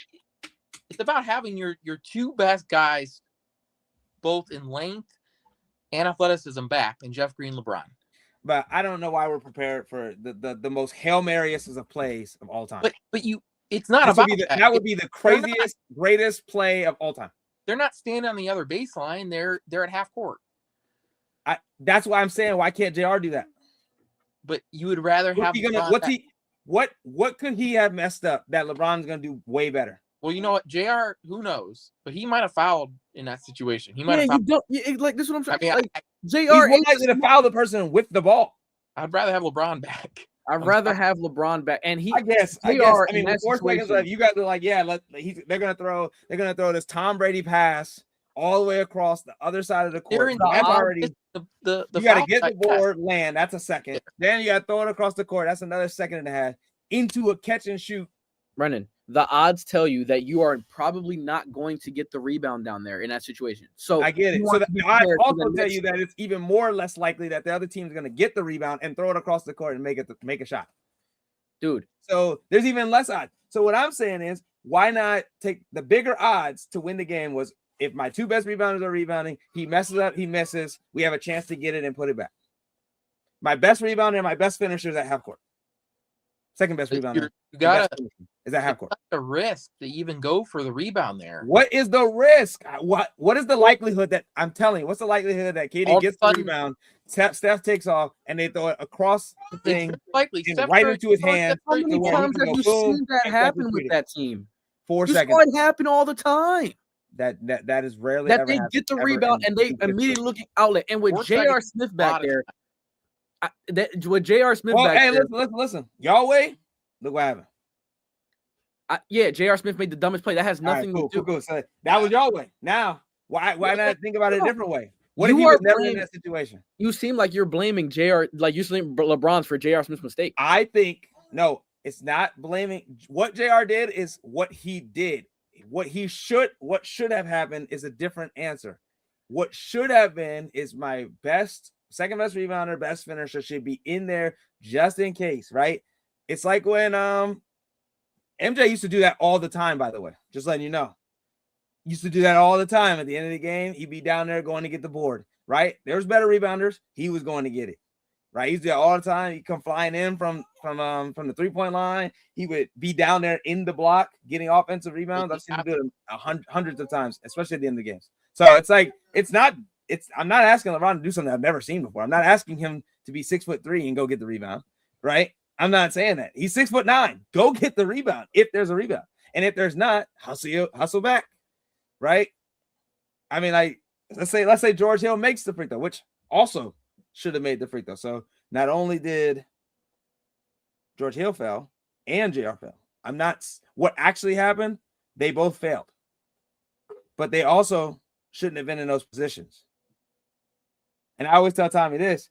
having your 2 best guys both in length and athleticism back, and Jeff Green, LeBron. But I don't know why we're prepared for the most Hail Mary-est of plays of all time. But it's not about that would be the craziest, greatest play of all time. They're not standing on the other baseline. They're at half court. That's why I'm saying, why can't JR do that? But you would rather have what could he have messed up that LeBron's gonna do way better? Well, you know what, JR, who knows? But he might have fouled in that situation. He might have fouled. Like this is what I'm saying. I mean, JR he's more likely to foul the person with the ball. I'd rather have LeBron back. I'd rather have LeBron back, and I guess. I mean, with 4 seconds left, you guys are like, yeah, they're gonna throw this Tom Brady pass all the way across the other side of the court. You got to get the board, land. That's a second. Then you got to throw it across the court. That's another second and a half into a catch and shoot. Brenden, the odds tell you that you are probably not going to get the rebound down there in that situation. So I get it. So the odds also tell you that it's even more or less likely that the other team is going to get the rebound and throw it across the court and make a shot. Dude. So there's even less odds. So what I'm saying is, why not take the bigger odds to win the game? Was if my 2 best rebounders are rebounding, he messes up, he misses, we have a chance to get it and put it back. My best rebounder and my best finishers at half court. Second best rebounder. You gotta is that half court. The risk to even go for the rebound there. What is the risk? What is the likelihood that I'm telling you? What's the likelihood that KD gets the rebound, Steph takes off, and they throw it across the thing, likely right into his hand? How many times have you seen that happen with that team? 4 seconds. You saw it happen all the time. That is rarely that ever they get the rebound and they immediately look at outlet. And with J.R. Smith back there, listen, Yahweh, look what happened. J.R. Smith made the dumbest play. That has nothing to do. Cool. So that was Yahweh. Now, why not think about it a different way? What if he was never in that situation? You seem like you're blaming J.R. like you blame LeBron's for J.R. Smith's mistake. I think no, it's not blaming. What J.R. did is what he did. What should have happened is a different answer. What should have been is my second best rebounder, best finisher should be in there just in case, right? It's like when MJ used to do that all the time, by the way. Just letting you know. Used to do that all the time. At the end of the game, he'd be down there going to get the board, right? There's better rebounders. He was going to get it, right? He used to do that all the time. He'd come flying in from the three-point line. He would be down there in the block getting offensive rebounds. I've seen him do it hundreds of times, especially at the end of the games. So it's like I'm not asking LeBron to do something I've never seen before. I'm not asking him to be 6'3" and go get the rebound, right? I'm not saying that. He's 6'9". Go get the rebound if there's a rebound. And if there's not, hustle back. Right? I mean, like, let's say George Hill makes the free throw, which also should have made the free throw. So not only did George Hill fail and JR fell. What actually happened, they both failed. But they also shouldn't have been in those positions. And I always tell Tommy this.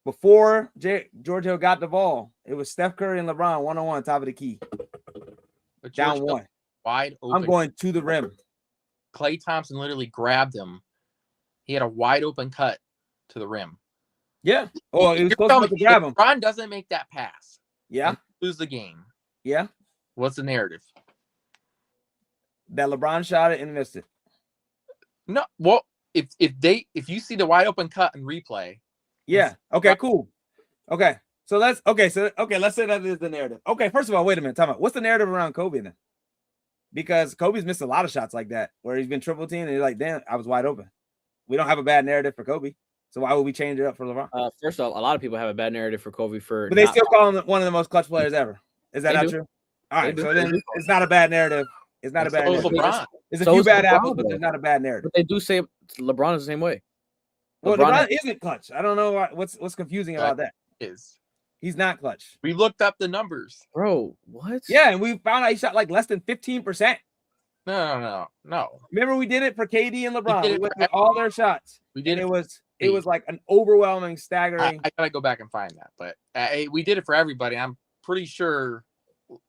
Before George Hill got the ball, it was Steph Curry and LeBron one-on-one top of the key. But down one. Wide open. I'm going to the rim. Klay Thompson literally grabbed him. He had a wide open cut to the rim. Yeah. Oh, he was close enough to grab him. LeBron doesn't make that pass. Yeah. Lose the game. Yeah. What's the narrative? That LeBron shot it and missed it. No. Well, if you see the wide open cut and replay. Yeah. Okay, cool. Okay. Let's say that is the narrative. Okay, first of all, wait a minute. Time out. What's the narrative around Kobe then? Because Kobe's missed a lot of shots like that where he's been triple teamed and you're like, damn, I was wide open. We don't have a bad narrative for Kobe. So why would we change it up for LeBron? First off, a lot of people have a bad narrative for Kobe but they still call him one of the most clutch players ever. Is that not true? All right, so then it's not a bad narrative. It's not a bad narrative. LeBron. There's a few bad apples, but there's not a bad narrative. But they do say LeBron is the same way. Well, LeBron isn't clutch. I don't know what's confusing about that. He's not clutch. We looked up the numbers. Bro, what? Yeah, and we found out he shot like less than 15%. No. Remember we did it for KD and LeBron. We went through all their shots. We did it. It was like an overwhelming, staggering. I gotta go back and find that, but we did it for everybody. I'm pretty sure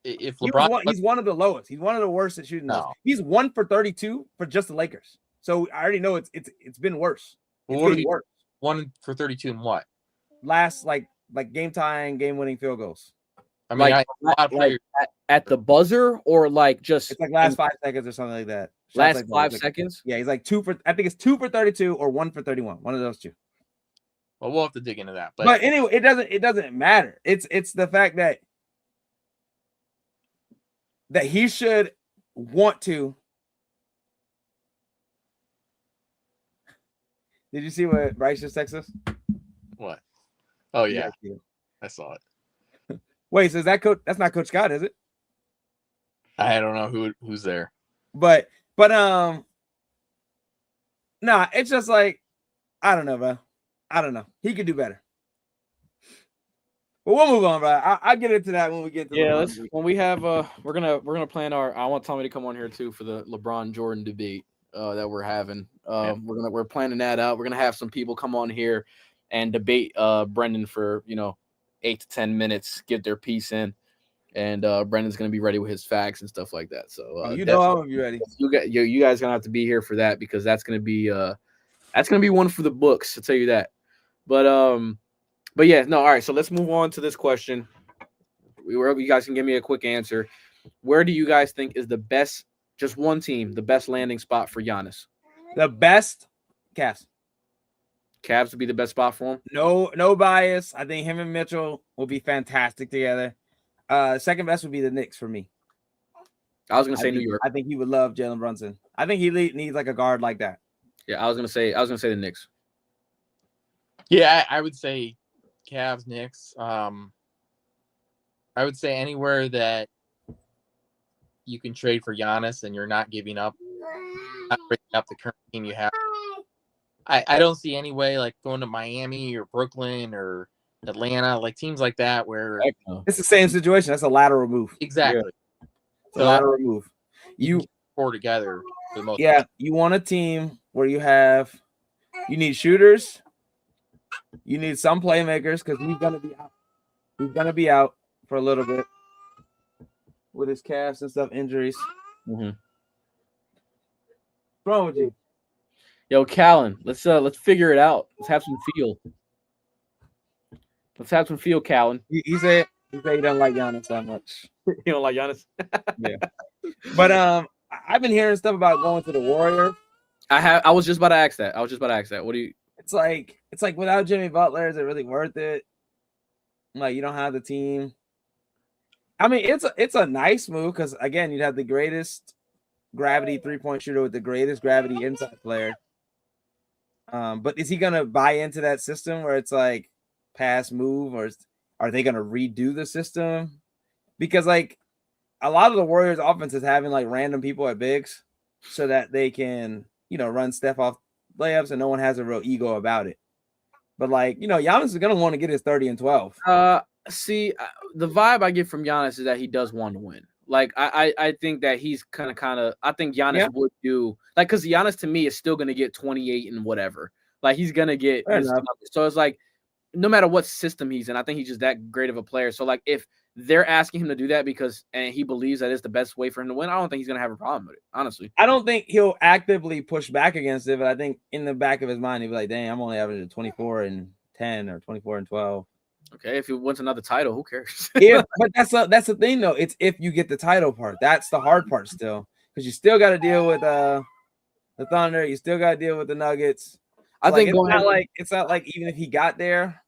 if LeBron, he's one of the lowest. He's one of the worst at shooting. No. He's 1 for 32 for just the Lakers. So I already know it's been worse. It's worse. 1 for 32 and what? Last like game tying, game winning field goals. I mean, like at the buzzer or like just it's like last 5 seconds or something like that. Last like 5 seconds. Yeah, he's like 2 for. I think it's 2 for 32 or 1 for 31. One of those two. Well, we'll have to dig into that. But anyway, it doesn't matter. It's the fact that he should want to. Did you see what Bryce just texted us? What? Oh yeah, I saw it. Wait, so is that coach? That's not Coach Scott, is it? I don't know who's there. But nah, it's just like I don't know, bro. I don't know. He could do better. But we'll move on, bro. I'll get into that when we get to when we have we're gonna plan I want Tommy to come on here too for the LeBron Jordan debate that we're having. We're planning that out. We're gonna have some people come on here and debate Brenden for 8 to 10 minutes, get their piece in, and Brendan's gonna be ready with his facts and stuff like that. So I'm gonna be ready. You guys gonna have to be here for that because that's gonna be one for the books. I'll tell you that. But yeah, no, all right. So let's move on to this question. You guys can give me a quick answer. Where do you guys think is the best? Just one team, the best landing spot for Giannis? The best, Cavs. Cavs would be the best spot for him. No bias. I think him and Mitchell will be fantastic together. Second best would be the Knicks for me. I was gonna say New York. I think he would love Jalen Brunson. I think he needs like a guard like that. Yeah, I was gonna say the Knicks. Yeah, I would say Cavs, Knicks. I would say anywhere that you can trade for Giannis and you're not breaking up the current team you have. I don't see any way like going to Miami or Brooklyn or Atlanta, like teams like that where it's the same situation. That's a lateral move. Exactly. Yeah. It's a lateral move. You pour together for the most part. You want a team where you need shooters, you need some playmakers because he's gonna be out. He's gonna be out for a little bit with his calves and stuff, injuries. Mm-hmm. What's wrong with you? Yo, Callan, let's figure it out. Let's have some feel. Callan. He said he doesn't like Giannis that much. You don't like Giannis? Yeah. But I've been hearing stuff about going to the Warriors. I was just about to ask that. What do you? It's like without Jimmy Butler, is it really worth it? Like you don't have the team. I mean, it's a nice move because again, you'd have the greatest gravity 3-point shooter with the greatest gravity inside player. But is he gonna buy into that system where it's like pass move, or are they gonna redo the system? Because like a lot of the Warriors offense is having like random people at bigs so that they can, run Steph off layups and no one has a real ego about it. But like, Giannis is gonna want to get his 30 and 12. See, the vibe I get from Giannis is that he does want to win. Like I think that he's kind of. I think Giannis would do like because Giannis to me is still gonna get 28 and whatever. Like he's gonna get his numbers. So it's like no matter what system he's in, I think he's just that great of a player. So like if they're asking him to do that and he believes that it's the best way for him to win, I don't think he's gonna have a problem with it. Honestly, I don't think he'll actively push back against it, but I think in the back of his mind he'll be like, "Dang, I'm only averaging 24 and 10 or 24 and 12." Okay, if he wins another title, who cares? But that's the thing though. It's if you get the title part. That's the hard part still, because you still got to deal with the Thunder. You still got to deal with the Nuggets. I think it's not like even if he got there,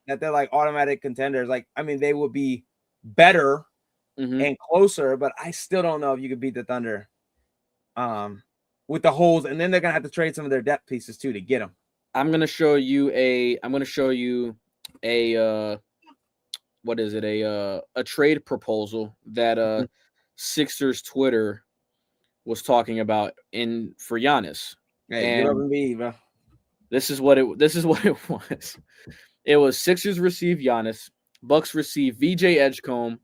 that they're like automatic contenders. Like I mean, they would be better and closer, but I still don't know if you could beat the Thunder with the holes, and then they're gonna have to trade some of their depth pieces too to get them. I'm gonna show you a trade proposal that Sixers Twitter was talking about for Giannis. Hey, get up and be, bro. This is what it was. It was Sixers receive Giannis, Bucks receive VJ Edgecombe,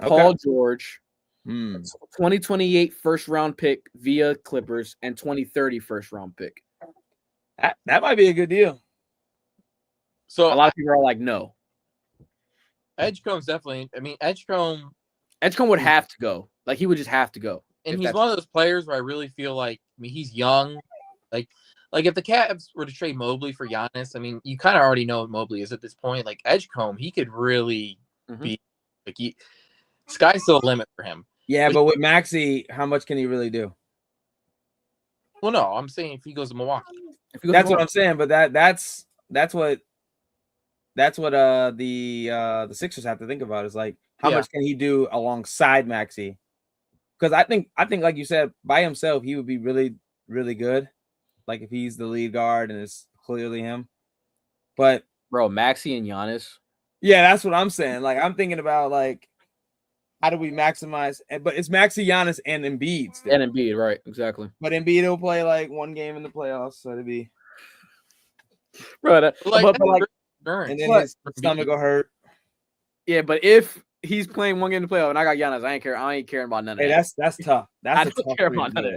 Paul George, 2028 first round pick via Clippers, and 2030 first round pick. That might be a good deal. So a lot of people are like, no. Edgecombe's definitely. I mean, Edgecombe would have to go. Like he would just have to go. And he's one of those players where I really feel like, I mean, he's young. Like if the Cavs were to trade Mobley for Giannis, I mean, you kind of already know what Mobley is at this point. Like Edgecombe, he could really be like sky's still the limit for him. Yeah, but with Maxey, how much can he really do? Well, no, I'm saying if he goes to Milwaukee. That's what I'm saying, but that's what the Sixers have to think about is like how much can he do alongside Maxey? Because I think like you said, by himself he would be really, really good. Like if he's the lead guard and it's clearly him. But bro, Maxey and Giannis. Yeah, that's what I'm saying. Like I'm thinking about like how do we maximize? But it's Maxey, Giannis, and Embiid still. And Embiid, right? Exactly. But Embiid will play like one game in the playoffs, so it'd be. Bro, and then his stomach will hurt. Yeah, but if he's playing one game in the playoff and I got Giannis, I ain't caring about none of that. That's tough. I don't care about none of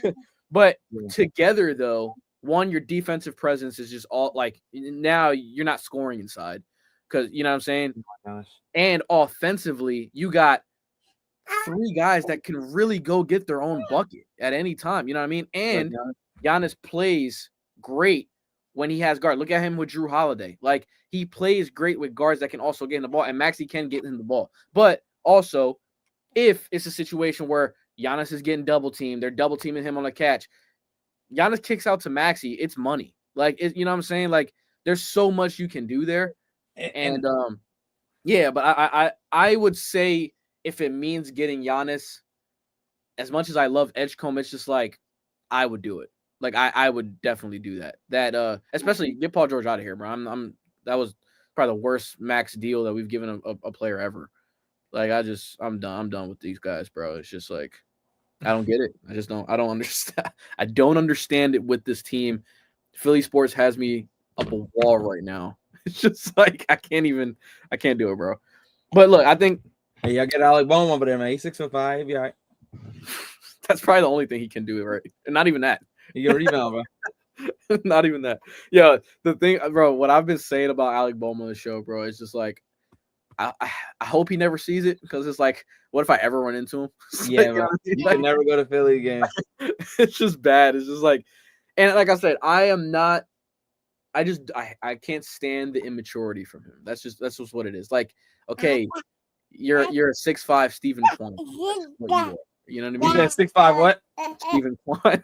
that. But together, though, one, your defensive presence is just all like now you're not scoring inside because you know what I'm saying. Oh my gosh. And offensively, you got three guys that can really go get their own bucket at any time. You know what I mean? And Giannis plays great when he has guard. Look at him with Drew Holiday. Like he plays great with guards that can also get in the ball, and Maxey can get in the ball. But also, if it's a situation where Giannis is getting double teamed, they're double teaming him on a catch, Giannis kicks out to Maxey, it's money. Like, you know what I'm saying? Like, there's so much you can do there. And yeah, but I would say if it means getting Giannis, as much as I love Edgecombe, it's just like I would do it. Like I would definitely do that. That especially get Paul George out of here, bro. That was probably the worst max deal that we've given a player ever. Like I'm done. I'm done with these guys, bro. It's just like I don't get it. I don't understand. I don't understand it with this team. Philly sports has me up a wall right now. It's just like I can't do it, bro. But look, I think hey, y'all get Alec Bowman over there, man. He's 6'5". Yeah, right. That's probably the only thing he can do, right? And not even that. He get a rebound, bro. Not even that. Yeah, the thing, bro. What I've been saying about Alec Bowman on the show, bro, is just like I hope he never sees it because it's like, what if I ever run into him? Yeah, like, bro. You can never go to Philly again. It's just bad. It's just like, and like I said, I can't stand the immaturity from him. That's just what it is. Like, okay, you're a 6'5" Stephen Kwan. You know what I mean? You said 6'5" what? Stephen Kwan.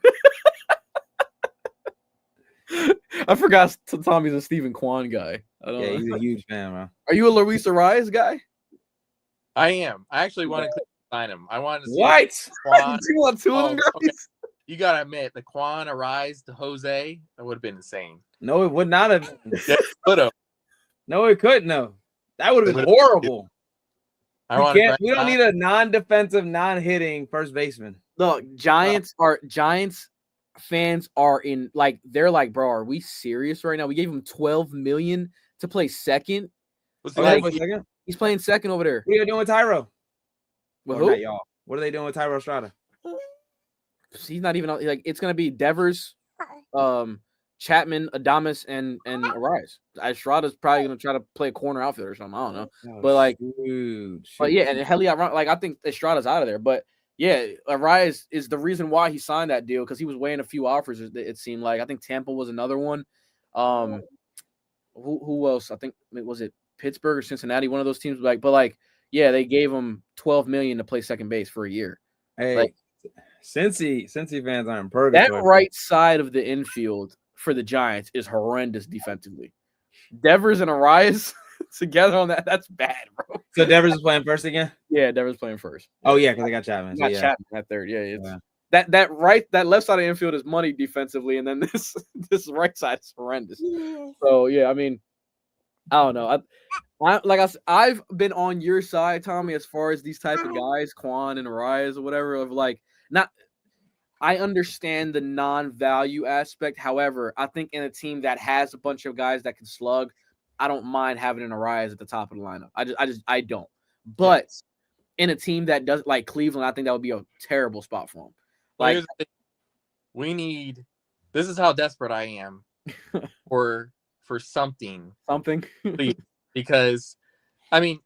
I forgot Tommy's a Stephen Kwan guy. I don't know. He's a huge fan, bro. Are you a Luis Arias guy? I am. I actually wanted to sign him. I wanted to see what? Quan. Do you want two of them guys? Okay. You gotta admit, the Quan, Arias, the Jose, that would have been insane. No, it would not have. Could have. No, it couldn't. No, that would have been horrible. We don't need a non-defensive, non-hitting first baseman. Look, Giants fans are in like they're like, bro, are we serious right now? We gave him $12 million to play second. Second? He's playing second over there. What are you doing with Tyro? With who? Not y'all. What are they doing with Tyro Estrada? He's not even like it's gonna be Devers, Chapman, Adames, and Arias. Estrada's probably gonna try to play a corner outfield or something. I don't know. But like, but yeah, and Heliot, like I think Estrada's out of there. But yeah, Arias is the reason why he signed that deal because he was weighing a few offers. It seemed like I think Tampa was another one. Who else? I think was it Pittsburgh or Cincinnati? One of those teams. But yeah, they gave him $12 million to play second base for a year. Hey, like, Cincy fans are in purgatory. That right side of the infield for the Giants is horrendous defensively. Devers and Arias together on that's bad, bro. So Devers is playing first again? Yeah, Devers playing first. Oh yeah, because they got Chapman. Chapman at third. Yeah, that left side of the infield is money defensively, and then this right side is horrendous. So yeah, I mean, I don't know. I've been on your side, Tommy, as far as these type of guys, Quan and Arias or whatever, of like not. I understand the non-value aspect. However, I think in a team that has a bunch of guys that can slug, I don't mind having an Arias at the top of the lineup. I don't. But in a team that does like Cleveland, I think that would be a terrible spot for him. Like this is how desperate I am for something. Something. Because I mean,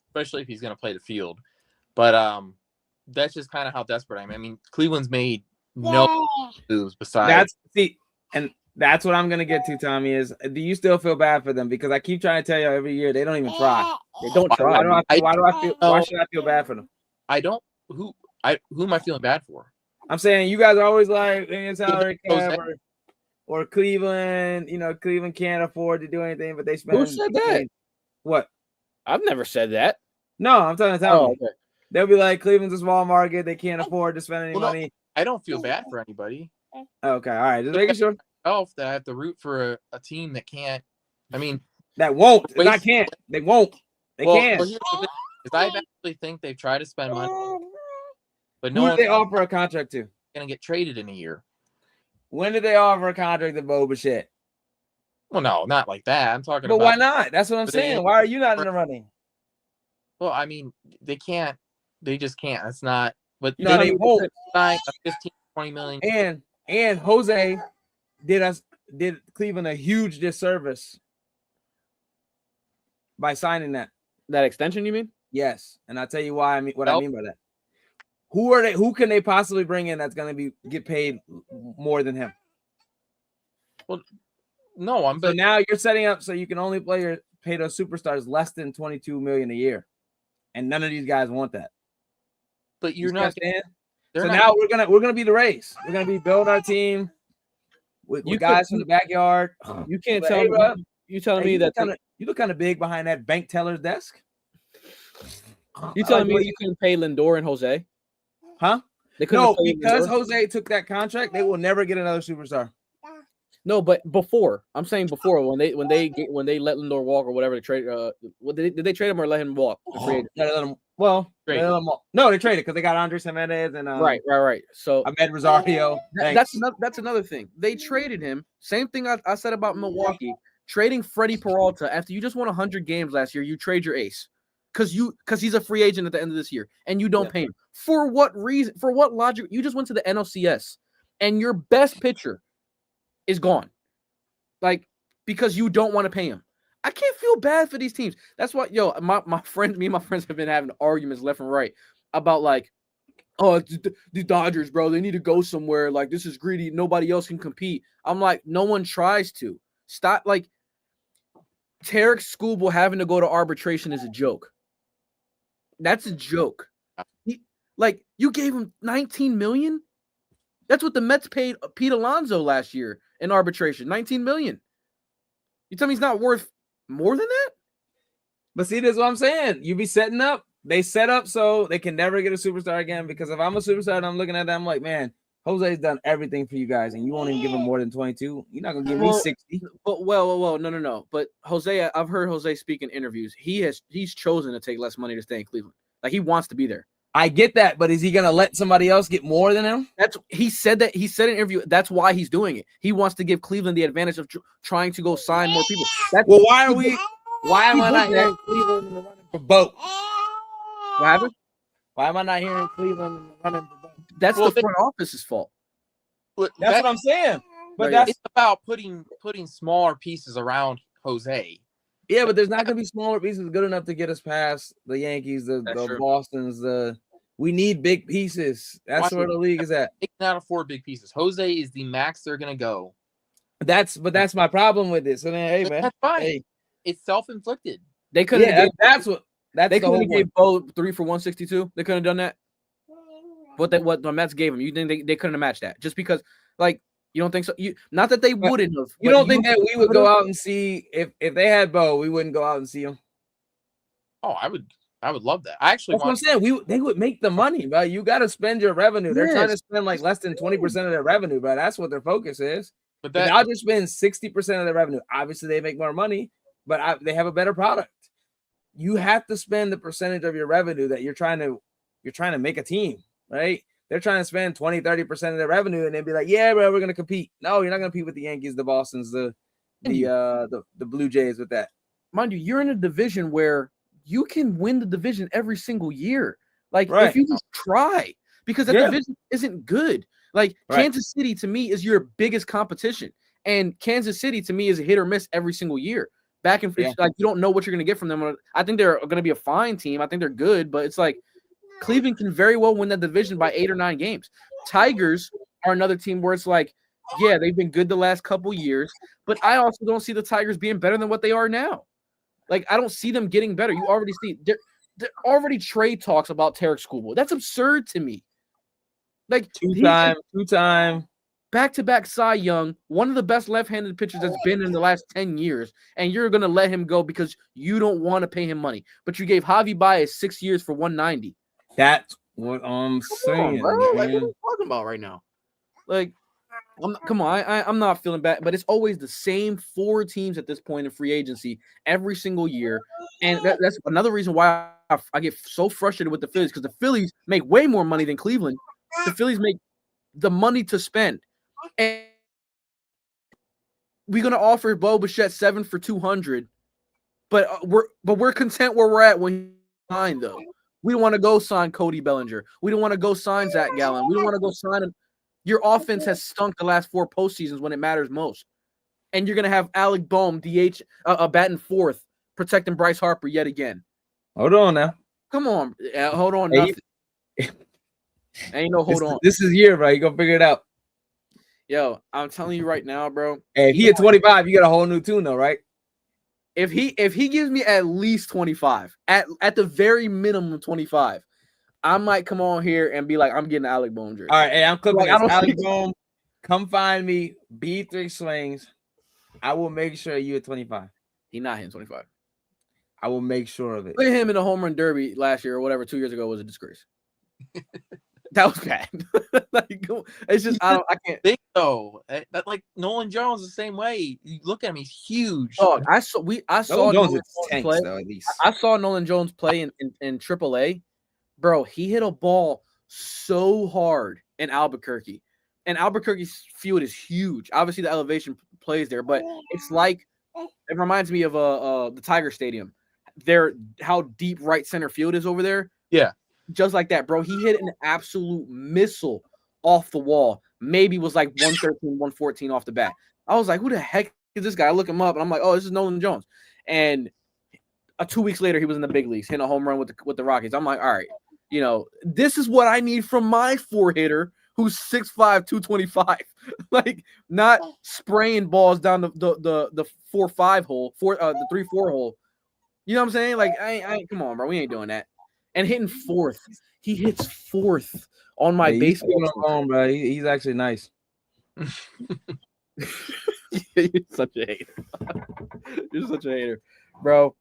especially if he's going to play the field. But that's just kind of how desperate I am. I mean, Cleveland's made no moves besides. That's what I'm gonna get to, Tommy. Is do you still feel bad for them? Because I keep trying to tell you every year they don't even try. They don't try. Why should I feel bad for them? I don't. Who am I feeling bad for? I'm saying you guys are always like salary cap or Cleveland. You know, Cleveland can't afford to do anything, but they spend. Who said that? What? I've never said that. No, I'm telling you. Oh, okay. They'll be like, Cleveland's a small market. They can't afford to spend any money. I don't feel bad for anybody. Okay, all right. Just making sure. That I have to root for a team that can't. I mean, that won't. I can't. They won't. They can't. Well, here's the thing, I actually think they've tried to spend money, but who did they offer a contract to? Going to get traded in a year. When did they offer a contract to Bo Bichette? Well, no, not like that. I'm talking about. But why not? That's what I'm saying. Why are you not in the running? Well, I mean, they can't. They just can't. That's not. But no, they won't sign a 15-20 million. And Jose did Cleveland a huge disservice by signing that extension. You mean? Yes, and I'll tell you why. I mean what I mean by that. Who are they? Who can they possibly bring in that's going to get paid more than him? Well, no, So now you're setting up so you can only pay those superstars less than $22 million a year, and none of these guys want that. But you're not. So now we're gonna be the Rays. We're gonna be building our team. with guys from the backyard. You can't But, tell hey, me. bro, You telling me that you look kind of big behind that bank teller's desk. you telling me you couldn't pay Lindor and Jose? Huh? They couldn't No, pay because Lindor? Jose took that contract, they will never get another superstar. No, but before I'm saying before when they let Lindor walk or whatever they trade. Did they trade him or let him walk? They traded because they got Andres Jimenez and right. So Ahmed Rosario. That's another thing. They traded him. Same thing I said about Milwaukee. Trading Freddie Peralta after you just won 100 games last year, you trade your ace because he's a free agent at the end of this year and you don't pay him. For what reason? For what logic? You just went to the NLCS and your best pitcher is gone. Like, because you don't want to pay him. I can't feel bad for these teams. That's why, me and my friends have been having arguments left and right about like, oh, the Dodgers, bro, they need to go somewhere. Like, this is greedy. Nobody else can compete. I'm like, no one tries to. Stop. Like, Tarek Skubal having to go to arbitration is a joke. That's a joke. You gave him $19 million? That's what the Mets paid Pete Alonso last year in arbitration, $19 million. You tell me he's not worth more than that? But see, this is what I'm saying. You be setting up. They set up so they can never get a superstar again. Because if I'm a superstar and I'm looking at that, I'm like, man, Jose's done everything for you guys, and you won't even give him more than 22. You're not gonna give me 60. But no. But Jose, I've heard Jose speak in interviews. He's chosen to take less money to stay in Cleveland. Like, he wants to be there. I get that, but is he gonna let somebody else get more than him? He said in an interview. That's why he's doing it. He wants to give Cleveland the advantage of trying to go sign more people. Why am I not here in Cleveland in the running for Boat? What happened? Why am I not here in Cleveland in the running for Boat? That's the front office's fault. That's what I'm saying. But it's about putting smaller pieces around Jose. Yeah, but there's not going to be smaller pieces good enough to get us past the Yankees, the Bostons. We need big pieces. That's where the league is at. They cannot afford big pieces. Jose is the max they're going to go. That's my problem with it. So then, hey, man, that's fine. Hey. It's self-inflicted. They couldn't. Yeah, they couldn't have gave Bo 3 for 162. They couldn't have done that. What the Mets gave him, you think they couldn't have matched that? Just because, like. You don't think so? Not that they wouldn't have. You don't think that we would go out and see if they had Bo, we wouldn't go out and see him? Oh, I would love that. I actually That's what I'm saying. They would make the money, bro. You got to spend your revenue. They're trying to spend like less than 20% of their revenue, bro. That's what their focus is. But the Dodgers spend 60% of their revenue. Obviously, they make more money, but they have a better product. You have to spend the percentage of your revenue that you're trying to make a team, right? They're trying to spend 20-30% of their revenue and then be like, yeah, bro, we're going to compete. No, you're not going to compete with the Yankees, the Bostons, the Blue Jays with that. Mind you, you're in a division where you can win the division every single year. Like, if you just try, because the division isn't good. Like, Kansas City, to me, is your biggest competition. And Kansas City, to me, is a hit or miss every single year. Back and forth, like, you don't know what you're going to get from them. I think they're going to be a fine team. I think they're good, but it's like, Cleveland can very well win that division by 8 or 9 games. Tigers are another team where it's like, yeah, they've been good the last couple years, but I also don't see the Tigers being better than what they are now. Like, I don't see them getting better. You already see there already trade talks about Tarek Skubal. That's absurd to me. Like, two-time back-to-back Cy Young, one of the best left-handed pitchers that's been in the last 10 years, and you're going to let him go because you don't want to pay him money. But you gave Javi Baez 6 years for $190. That's what I'm saying. Like, what are you talking about right now? Like, I'm not feeling bad, but it's always the same 4 teams at this point in free agency every single year, and that's another reason why I get so frustrated with the Phillies, because the Phillies make way more money than Cleveland. The Phillies make the money to spend, and we're gonna offer Bo Bichette 7 for $200, but we're content where we're at when he's signed though. We don't want to go sign Cody Bellinger. We don't want to go sign Zach Gallen. We don't want to go sign him. Your offense has stunk the last 4 postseasons when it matters most. And you're going to have Alec Boehm, DH, batting 4th, protecting Bryce Harper yet again. Hold on now. Come on. Hold on. Ain't no hold on. This is year, bro. You going to figure it out. Yo, I'm telling you right now, bro. Hey, if he hit 25, you got a whole new tune, though, right? If he gives me at least 25, at the very minimum 25, I might come on here and be like, I'm getting Alec Boehm jersey. All right, hey, I'm clipping Alec Boehm. Come find me. B3 swings. I will make sure you at 25. He not hitting 25. I will make sure of it. Putting him in the home run derby last year or whatever 2 years ago was a disgrace. That was bad. Like, it's just I can't think though. That like Nolan Jones the same way. You look at him, he's huge. Oh, I saw Nolan Nolan Jones tanks, play. though, at least. I saw Nolan Jones play in AAA. Bro, he hit a ball so hard in Albuquerque. And Albuquerque's field is huge. Obviously, the elevation plays there, but it's like it reminds me of the Tiger Stadium. How deep right center field is over there. Yeah. Just like that, bro. He hit an absolute missile off the wall. Maybe was like 113, 114 off the bat. I was like, who the heck is this guy? I look him up, and I'm like, oh, this is Nolan Jones. And 2 weeks later, he was in the big leagues, hitting a home run with the Rockies. I'm like, all right, this is what I need from my four-hitter who's 6'5", 225. Like, not spraying balls down the 4-5 hole, the 3-4 hole. You know what I'm saying? Like, I ain't come on, bro. We ain't doing that. And hitting fourth. He hits fourth on my baseball. Alone, bro. He's actually nice. You're such a hater. You're such a hater, bro.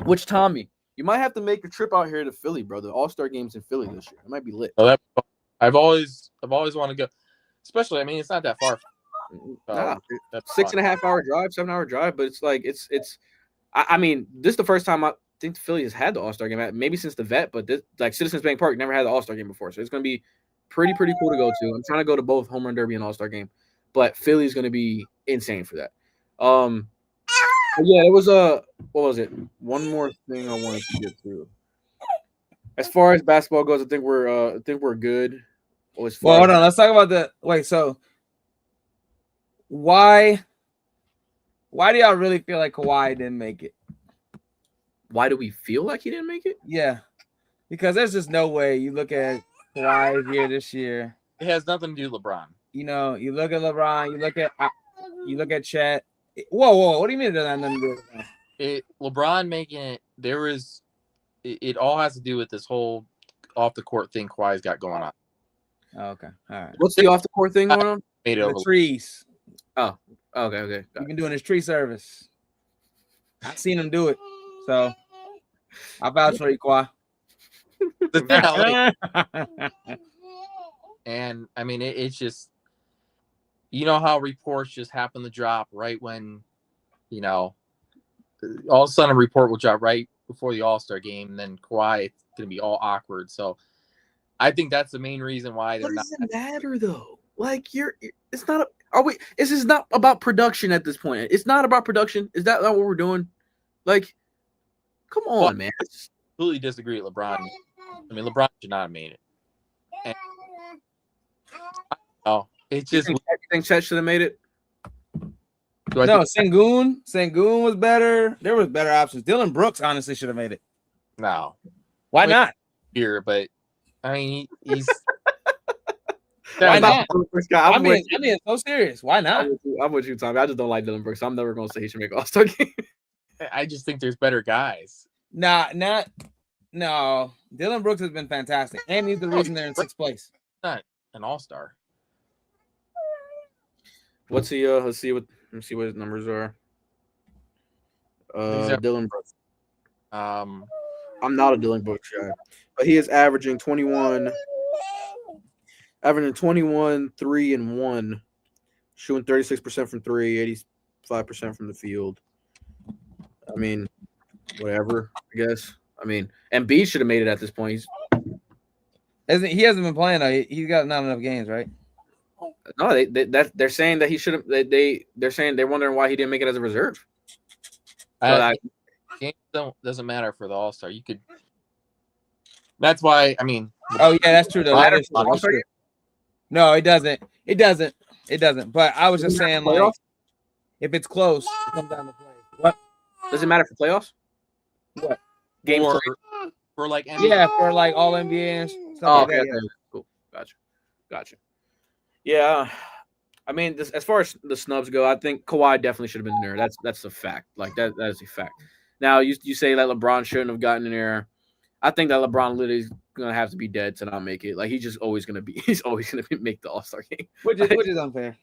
Which Tommy, you might have to make a trip out here to Philly, bro. The All-Star game's in Philly this year. It might be lit. I've always wanted to go. Especially, I mean, it's not that far. That's 6.5 hour drive, 7 hour drive, but it's like it's. I mean, this is the first time I think Philly has had the All-Star game, maybe since the vet, but this, like, Citizens Bank Park never had the All-Star game before, so it's going to be pretty cool to go to. I'm trying to go to both Home Run Derby and All-Star game, but Philly's going to be insane for that. Yeah, it was what was it? One more thing I wanted to get to. As far as basketball goes, I think we're good. Well, hold on. Let's talk about the wait. So, why do y'all really feel like Kawhi didn't make it? Why do we feel like he didn't make it? Yeah, because there's just no way. You look at Kawhi's year this year. It has nothing to do with LeBron. You look at LeBron. You look at Chet. Whoa! What do you mean it doesn't have nothing to do with it? LeBron making it. It all has to do with this whole off the court thing Kawhi's got going on. Oh, okay, all right. What's the off the court thing going on? The trees. Oh, okay. You've been doing his tree service. I've seen him do it, so I vouch for you, Kawhi. And I mean, it's just, how reports just happen to drop right when, all of a sudden a report will drop right before the All-Star game, and then Kawhi, it's going to be all awkward. So I think that's the main reason why they're not. What does it matter though? Like, it's not. This is not about production at this point. It's not about production. Is that not what we're doing? Like, come on, man. I completely disagree with LeBron. I mean, LeBron should not have made it. And, it's just. You think Chet should have made it? No, Sengun was better. There was better options. Dylan Brooks honestly should have made it. No. Why not? Here, but I mean, he's. Why not? I mean, it's so serious. Why not? I'm with you, Tommy. I just don't like Dylan Brooks. I'm never going to say he should make All-Star game. I just think there's better guys. No. Dylan Brooks has been fantastic, and he's the reason they're in sixth place. Not an All-Star. What's he? Let's see what his numbers are. Dylan Brooks. I'm not a Dylan Brooks guy, but he is averaging 21, 3 and 1, shooting 36% from three, 85% from the field. I mean, whatever, I guess. I mean, Embiid should have made it at this point. He hasn't been playing though. He's got not enough games, right? No, they're saying that he should have. They're saying they're wondering why he didn't make it as a reserve. Games doesn't matter for the All-Star. You could. That's why. I mean. Oh yeah, that's true. Though. No, it doesn't. It doesn't. But I was just saying, like, if it's close, it comes down to play. What? Does it matter for playoffs? What? Game for like NBA. Yeah, for like all NBA and stuff. Okay. Cool. Gotcha. Yeah, I mean, as far as the snubs go, I think Kawhi definitely should have been there. That's a fact. Like that is a fact. Now you say that LeBron shouldn't have gotten in there. I think that LeBron literally gonna have to be dead to not make it. Like he's always gonna make the All-Star game. Which is unfair.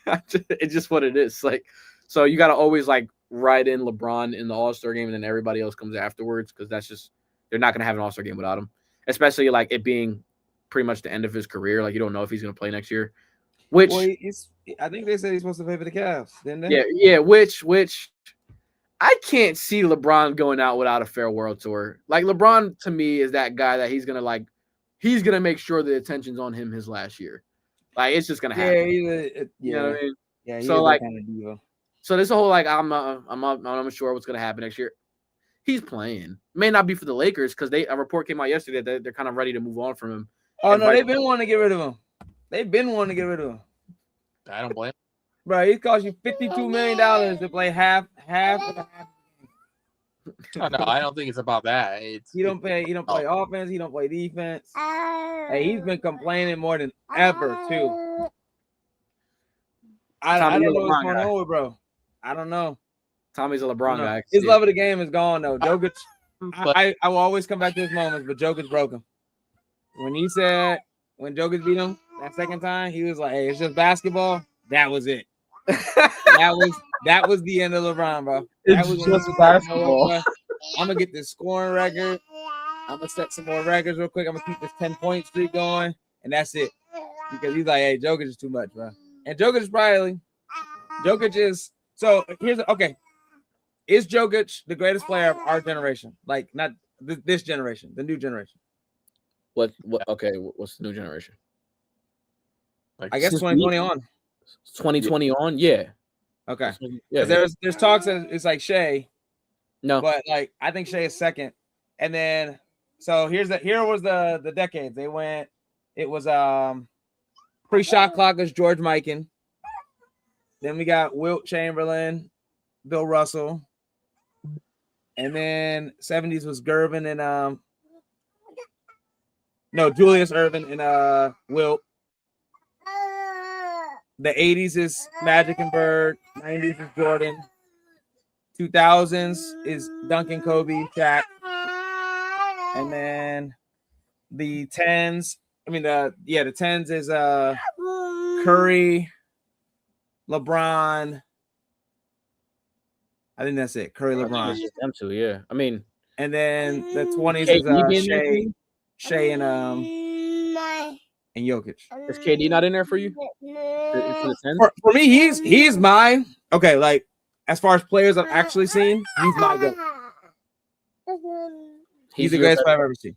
It's just what it is. Like, so you got to always like ride in LeBron in the All-Star game, and then everybody else comes afterwards because that's just they're not gonna have an All-Star game without him. Especially like it being pretty much the end of his career. Like you don't know if he's gonna play next year. Which I think they said he's supposed to play for the Cavs, didn't they? Yeah. Which I can't see LeBron going out without a fair World Tour. Like LeBron to me is that guy that he's gonna make sure the attention's on him his last year. Like it's just gonna happen. You know what I mean? Yeah. So like, kind of diva. so this whole like I'm not sure what's gonna happen next year. He's playing. May not be for the Lakers because a report came out yesterday that they're kind of ready to move on from him. Oh no, they've been wanting to get rid of him. They've been wanting to get rid of him. I don't blame him. Bro, he cost you $52 million to play half of the half. No, I don't think it's about that. He don't play offense. He don't play defense. Hey, he's been complaining more than ever too. I don't know what's going on with bro. I don't know. Tommy's a LeBron guy. His love of the game is gone though. Jokic. I will always come back to his moments, but Jokic broke him. When Jokic beat him that second time, he was like, "Hey, it's just basketball." That was it. that was the end of LeBron, bro. That was just basketball. I'm gonna get this scoring record. I'm gonna set some more records real quick. I'm gonna keep this 10-point streak going, and that's it. Because he's like, "Hey, Jokic is too much, bro." And Jokic is so. Is Jokic the greatest player of our generation? Like not this generation, the new generation. What? Okay, what's the new generation? Like, I guess 2020 on. 2020 on, yeah. Okay. Yeah. There's talks that it's like Shea. No, but like I think Shea is second. And then so here was the decades. They went. It was pre-shot clock is George Mikan. Then we got Wilt Chamberlain, Bill Russell, and then 70s was Gervin and Julius Erving and Wilt. The 80s is Magic and Bird. 90s is Jordan. 2000s is Duncan, Kobe, Shaq. And then the 10s, the 10s is Curry, LeBron. I think that's it. Curry, LeBron. Them two, yeah. And then the 20s is Shea and Jokic. Is KD not in there for you? For me, he's mine. Okay, like as far as players I've actually seen, he's my guy. He's the greatest player I've ever seen.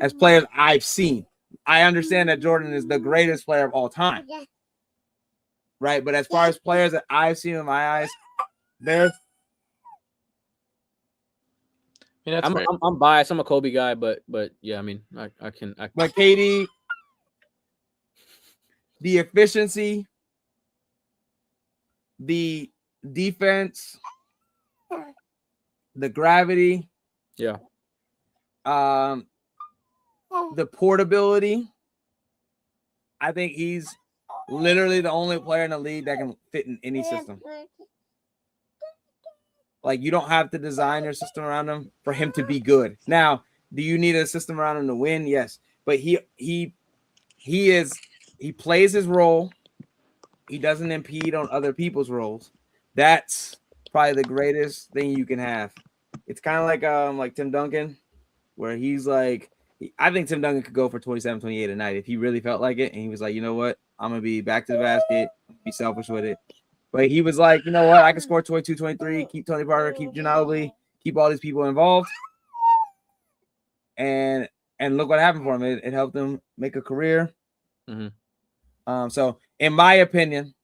As players I've seen, I understand that Jordan is the greatest player of all time, right? But as far as players that I've seen in my eyes, I'm biased. I'm a Kobe guy, but yeah, I can. But KD, the efficiency, the defense, the gravity, yeah, the portability. I think he's literally the only player in the league that can fit in any system. Like, you don't have to design your system around him for him to be good. Now, do you need a system around him to win? Yes. But he plays his role. He doesn't impede on other people's roles. That's probably the greatest thing you can have. It's kind of like Tim Duncan, where he's like, I think Tim Duncan could go for 27, 28 a night if he really felt like it. And he was like, you know what? I'm going to be back to the basket, be selfish with it. But he was like, you know what? I can score 22, 23, keep Tony Parker, keep Ginobili, keep all these people involved. And look what happened for him. It helped him make a career. Mm-hmm. So, in my opinion,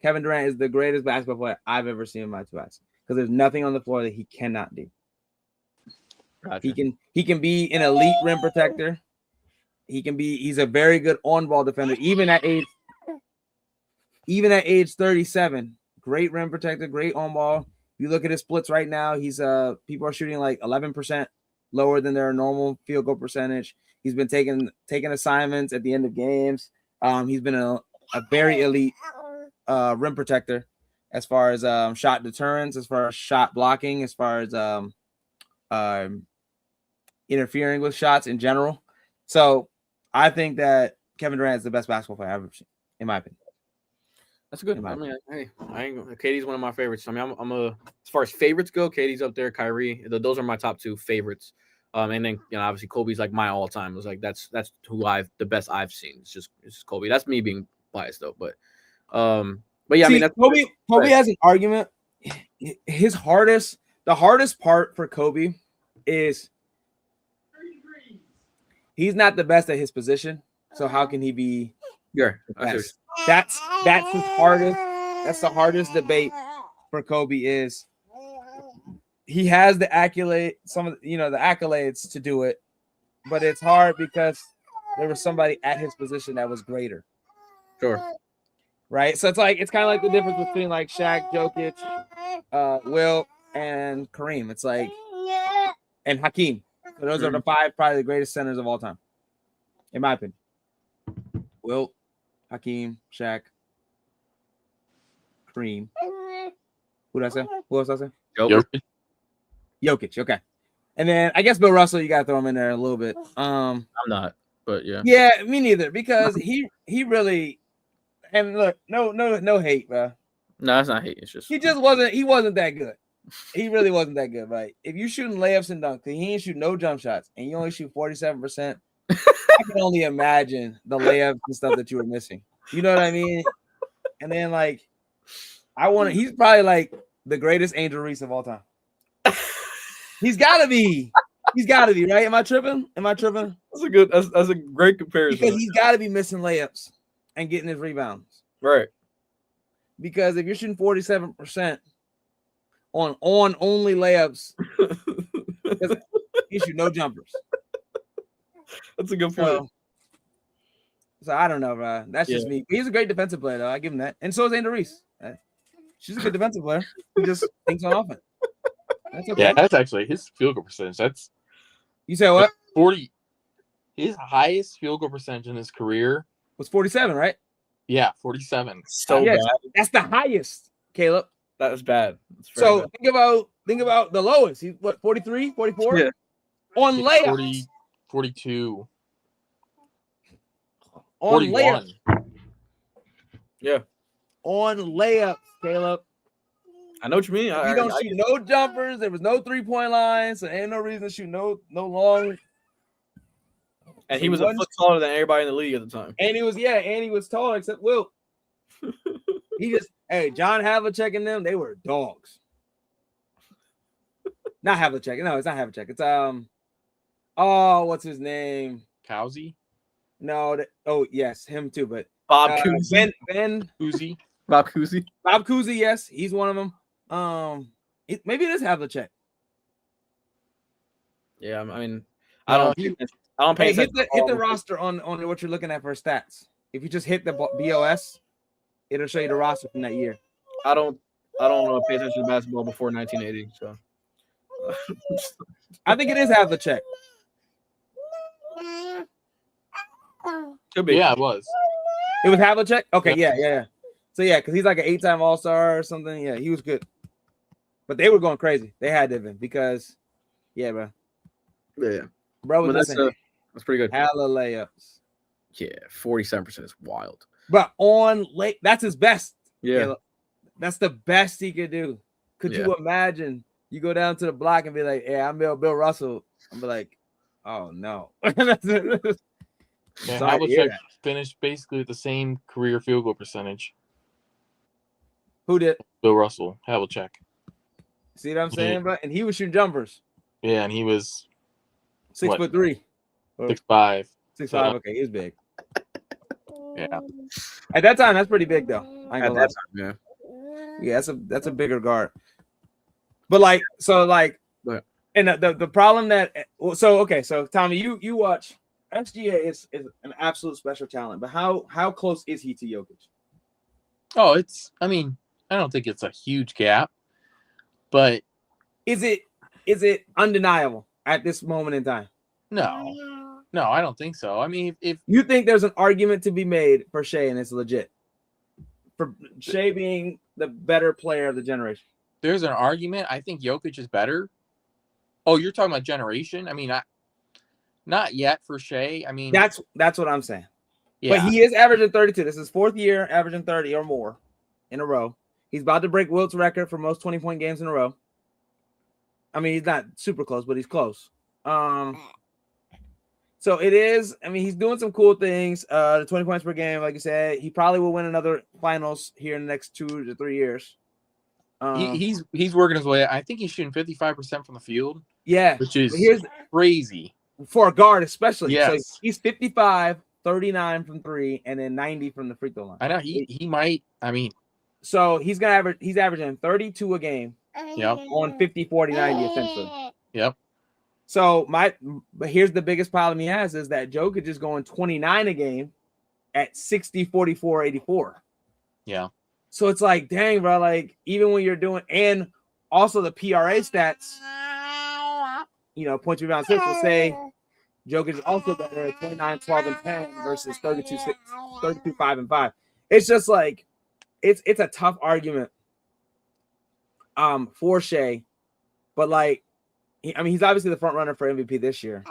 Kevin Durant is the greatest basketball player I've ever seen in my two eyes. Because there's nothing on the floor that he cannot do. Gotcha. He can be an elite rim protector. He's a very good on-ball defender, even at age 37. Great rim protector, great on-ball. You look at his splits right now, he's people are shooting like 11% lower than their normal field goal percentage. He's been taking assignments at the end of games. He's been a very elite rim protector as far as shot deterrence, as far as shot blocking, as far as interfering with shots in general. So I think that Kevin Durant is the best basketball player I've ever seen, in my opinion. That's good. I mean, hey, KD's one of my favorites. I mean, as far as favorites go, KD's up there. Kyrie, those are my top 2 favorites. And then obviously Kobe's like my all time. It was like that's who the best I've seen. It's just Kobe. That's me being biased though, but yeah, See, I mean, Kobe has an argument. The hardest part for Kobe is he's not the best at his position. So how can he be? Yeah, that's his hardest. That's the hardest debate for Kobe is he has the accolade, the accolades to do it, but it's hard because there was somebody at his position that was greater. Sure. Right. So it's kind of like the difference between like Shaq, Jokic, Will, and Kareem. It's like and Hakeem. So those are the 5 probably the greatest centers of all time, in my opinion. Will, Hakeem, Shaq, Kareem. Who did I say? Who else did I say? Jokic. Okay. And then I guess Bill Russell, you got to throw him in there a little bit. I'm not, but yeah. Yeah, me neither, because he really, and look, no hate, bro. No, that's not hate. It's just he wasn't that good. He really wasn't that good, right? If you shooting layups and dunks, he ain't shoot no jump shots, and you only shoot 47%. I can only imagine the layups and stuff that you were missing. You know what I mean? And then he's probably like the greatest Angel Reese of all time. He's gotta be, right? Am I tripping? That's a great comparison. Because he's gotta be missing layups and getting his rebounds. Right. Because if you're shooting 47% on only layups, you shoot no jumpers. That's a good point. So I don't know, bro. That's just me. He's a great defensive player, though. I give him that. And so is Angel Reese. She's a good defensive player. He just thinks on offense. That's okay. Yeah, that's actually his field goal percentage. That's you say what? 40. His highest field goal percentage in his career was 47, right? Yeah, 47. So bad. That's the highest, Caleb. That was bad. So bad. Think about the lowest. He's what, 43, 44? Yeah. On layups. 42. On 41. layups. Yeah. On layups, Caleb. I know what you mean. You don't shoot no jumpers. There was no 3-point line, so ain't no reason to shoot no long. And he was a foot taller than everybody in the league at the time. And he was taller except Will. John Havlicek and them, they were dogs. Not Havlicek. No, it's not Havlicek. It's what's his name? Cousy? No, yes, him too, but Bob Cousy. Ben Cousy. Bob Cousy. Bob Cousy, yes, he's one of them. Maybe it is Havlicek. Yeah, I mean, I don't pay attention. Hit the roster on what you're looking at for stats. If you just hit the BOS, it'll show you the roster from that year. I don't pay attention to basketball before 1980, so I think it is Havlicek. Could be. Yeah, it was. It was Havlicek? Okay, yeah. So yeah, because he's like an 8-time All-Star or something. Yeah, he was good. But they were going crazy. They had to have been because, bro. Yeah. Bro, that's pretty good. Hella layups. Yeah, 47% is wild. But that's his best. Yeah. Caleb. That's the best he could do. Could you imagine you go down to the block and be like, "Hey, I'm Bill Russell." I'm be like, "Oh no." Havlicek finished basically with the same career field goal percentage. Who did? Bill Russell, Havlicek. See what I'm saying, bro? And he was shooting jumpers. Yeah, and he was 6'3", 6'5". 6'5". Okay, he was big. Yeah. At that time, that's pretty big though. At that time, yeah, that's a bigger guard. But and the problem so Tommy, you watch SGA is an absolute special talent, but how close is he to Jokic? Oh, I don't think it's a huge gap, but is it undeniable at this moment in time? No, I don't think so. I mean, if you think there's an argument to be made for Shea and it's legit, for Shea being the better player of the generation, there's an argument. I think Jokic is better. Oh, you're talking about generation? I mean, Not yet for Shea. I mean, That's what I'm saying. yeah. But he is averaging 32. This is his 4th year averaging 30 or more in a row. He's about to break Wilt's record for most 20-point games in a row. I mean, he's not super close, but he's close. So it is. I mean, he's doing some cool things. The 20 points per game, like you said, he probably will win another finals here in the next 2 to 3 years. He's working his way. I think he's shooting 55% from the field. Yeah, which is crazy for a guard, especially. Yes. So he's 55, 39 from 3, and then 90 from the free throw line. I know he might. I mean, so he's averaging 32 a game. Yep. On 50, 40, 90 essentially. Yep. So but here's the biggest problem he has is that Jokic is going 29 a game at 60, 44, 84. Yeah. So it's like, dang, bro, like even when you're doing, and also the PRA stats, points, rebounds, assists will say Jokic is also better at 29, 12, and 10 versus 32, 5, and 5. It's just like, it's a tough argument for Shea, but like, I mean, he's obviously the front runner for MVP this year,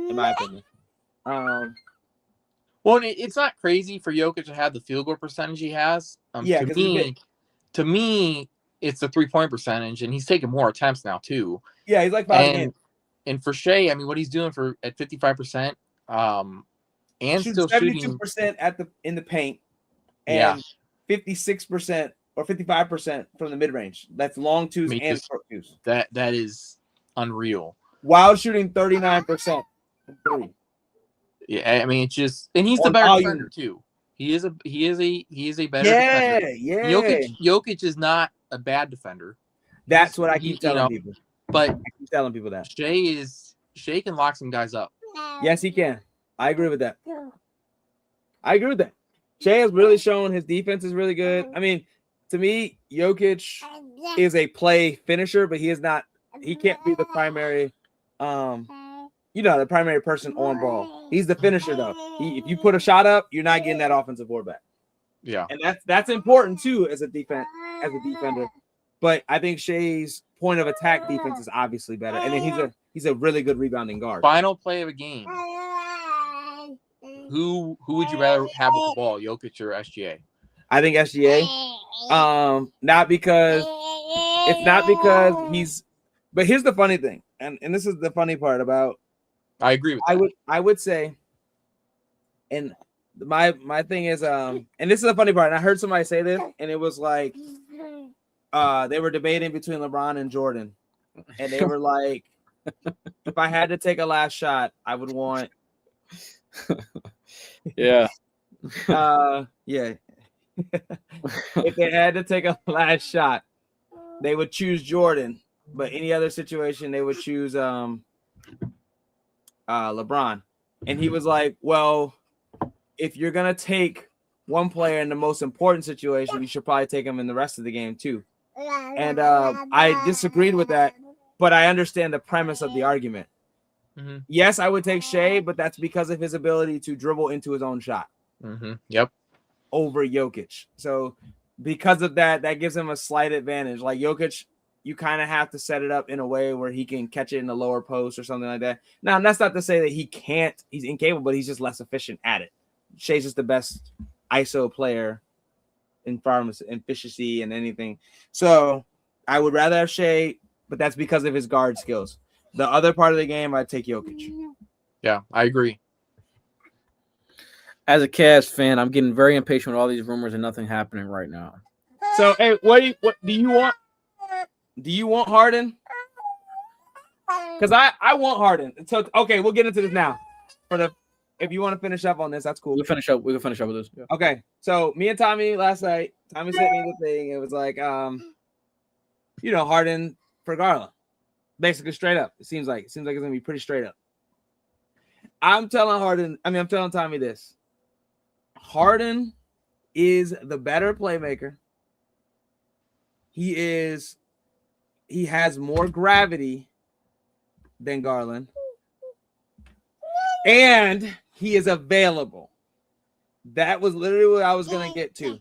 in my opinion. Well, it's not crazy for Jokic to have the field goal percentage he has. To me, it's the 3-point percentage, and he's taking more attempts now too. Yeah, he's like 5 games. And for Shea, I mean, what he's doing at 55%, and still 72% in the paint, and 56% or 55% from the mid range. That's long twos and short twos. That is unreal. While shooting 39% from 3. Yeah, I mean, it's just, and he's the better defender too. He is a better defender. Yeah. Jokic is not a bad defender. That's what I keep telling people. But I keep telling people that Shea can lock some guys up. Yes, he can. I agree with that. Shea has really shown his defense is really good. I mean, to me, Jokic is a play finisher, but he is not. He can't be the primary, the primary person on ball. He's the finisher, though. If you put a shot up, you're not getting that offensive board back. Yeah, and that's important too as a defender. But I think Shea's point of attack defense is obviously better, and then he's a really good rebounding guard. Final play of a game. Who would you rather have with the ball, Jokic or SGA? I think SGA. Not because he's. But here's the funny thing, and this is the funny part about. I agree with that. I would say, and my thing is, and this is the funny part. And I heard somebody say this, and it was like, they were debating between LeBron and Jordan, and they were like, if I had to take a last shot, I would want. Yeah. Yeah. If they had to take a last shot, they would choose Jordan. But any other situation, they would choose LeBron. And he was like, well, if you're going to take one player in the most important situation, you should probably take him in the rest of the game too. And I disagreed with that, but I understand the premise of the argument. Mm-hmm. Yes, I would take Shea, but that's because of his ability to dribble into his own shot. Mm-hmm. Yep. Over Jokic. So because of that, that gives him a slight advantage. Like Jokic, you kind of have to set it up in a way where he can catch it in the lower post or something like that. Now, that's not to say that he's incapable, but he's just less efficient at it. Shea's just the best ISO player in efficiency and anything. So I would rather have Shea, but that's because of his guard skills. The other part of the game, I'd take Jokic. Yeah, I agree. As a Cavs fan, I'm getting very impatient with all these rumors and nothing happening right now. So, hey, what do you want? Do you want Harden? Because I want Harden. So, okay, we'll get into this now. If you want to finish up on this, that's cool. We can finish up with this. Yeah. Okay, so me and Tommy last night, Tommy sent me the thing. It was like, Harden for Garland. Basically straight up. It seems like it's gonna be pretty straight up. I'm telling Tommy this. Harden is the better playmaker. He has more gravity than Garland. And he is available. That was literally what I was gonna get to.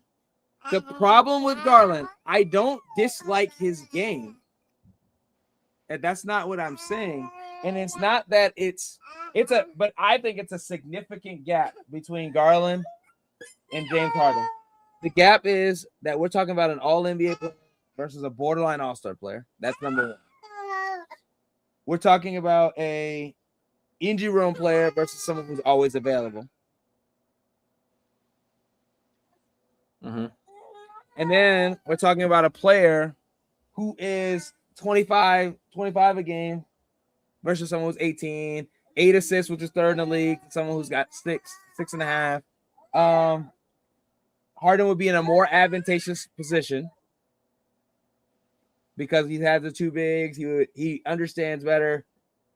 The problem with Garland, I don't dislike his game. And that's not what I'm saying. And it's not that but I think it's a significant gap between Garland and James Harden. The gap is that we're talking about an all-NBA player versus a borderline all-star player. That's number one. We're talking about a injury room player versus someone who's always available. Mm-hmm. And then we're talking about a player who is 25 a game versus someone who's 18, 8 assists, which is third in the league, someone who's got 6.5. Harden would be in a more advantageous position because he has the two bigs. He understands better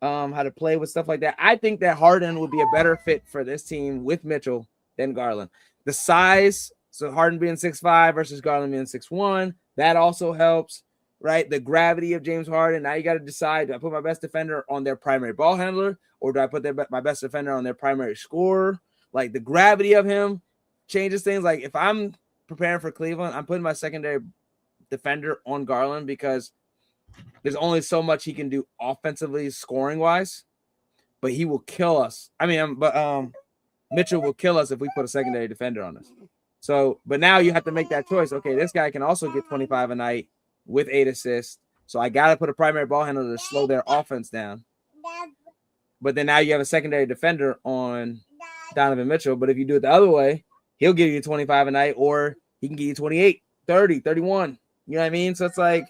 how to play with stuff like that. I think that Harden would be a better fit for this team with Mitchell than Garland. The size, so Harden being 6'5" versus Garland being 6'1", that also helps, right? The gravity of James Harden. Now you got to decide, do I put my best defender on their primary ball handler, or do I put my best defender on their primary scorer? Like, the gravity of him changes things. Like, if I'm preparing for Cleveland, I'm putting my secondary defender on Garland because there's only so much he can do offensively, scoring wise, but he will kill us. I mean, Mitchell will kill us if we put a secondary defender on us. So, but now you have to make that choice. Okay, this guy can also get 25 a night with 8 assists. So I got to put a primary ball handler to slow their offense down. But then now you have a secondary defender on Donovan Mitchell. But if you do it the other way, he'll give you 25 a night, or he can give you 28, 30, 31. You know what I mean? So it's like,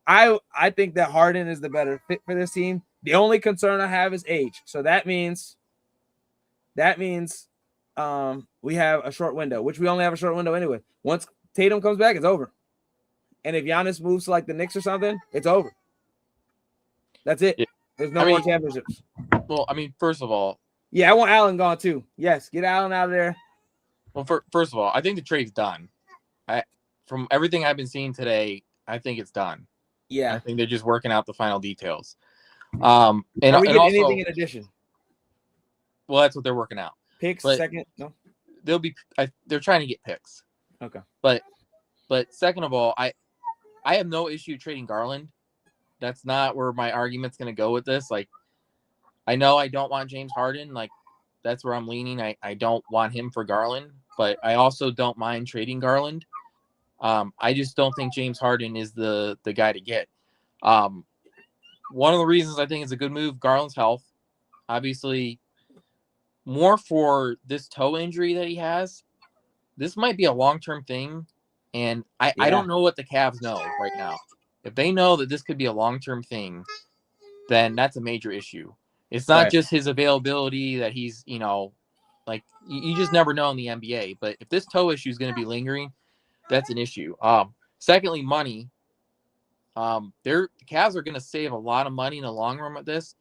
I think that Harden is the better fit for this team. The only concern I have is age. So that means we have a short window, which we only have a short window anyway. Once Tatum comes back, it's over. And if Giannis moves to like the Knicks or something, it's over. That's it. Yeah. There's no more championships. Well, I mean, first of all, yeah, I want Allen gone too. Yes, get Allen out of there. Well, first of all, I think the trade's done. From everything I've been seeing today, I think it's done. Yeah, I think they're just working out the final details. And are we and getting also, anything in addition? Well, that's what they're working out. Picks, But second? No. They're trying to get picks. Okay. But second of all, I have no issue trading Garland. That's not where my argument's going to go with this. Like, I know I don't want James Harden. Like, that's where I'm leaning. I don't want him for Garland, but I also don't mind trading Garland. I just don't think James Harden is the guy to get. One of the reasons I think it's a good move, Garland's health. Obviously, more for this toe injury that he has. This might be a long-term thing, and I don't know what the Cavs know right now. If they know that this could be a long-term thing, then that's a major issue. It's not just his availability that he's, like you just never know in the NBA. But if this toe issue is going to be lingering, that's an issue. Secondly, money. The Cavs are going to save a lot of money in the long run with this.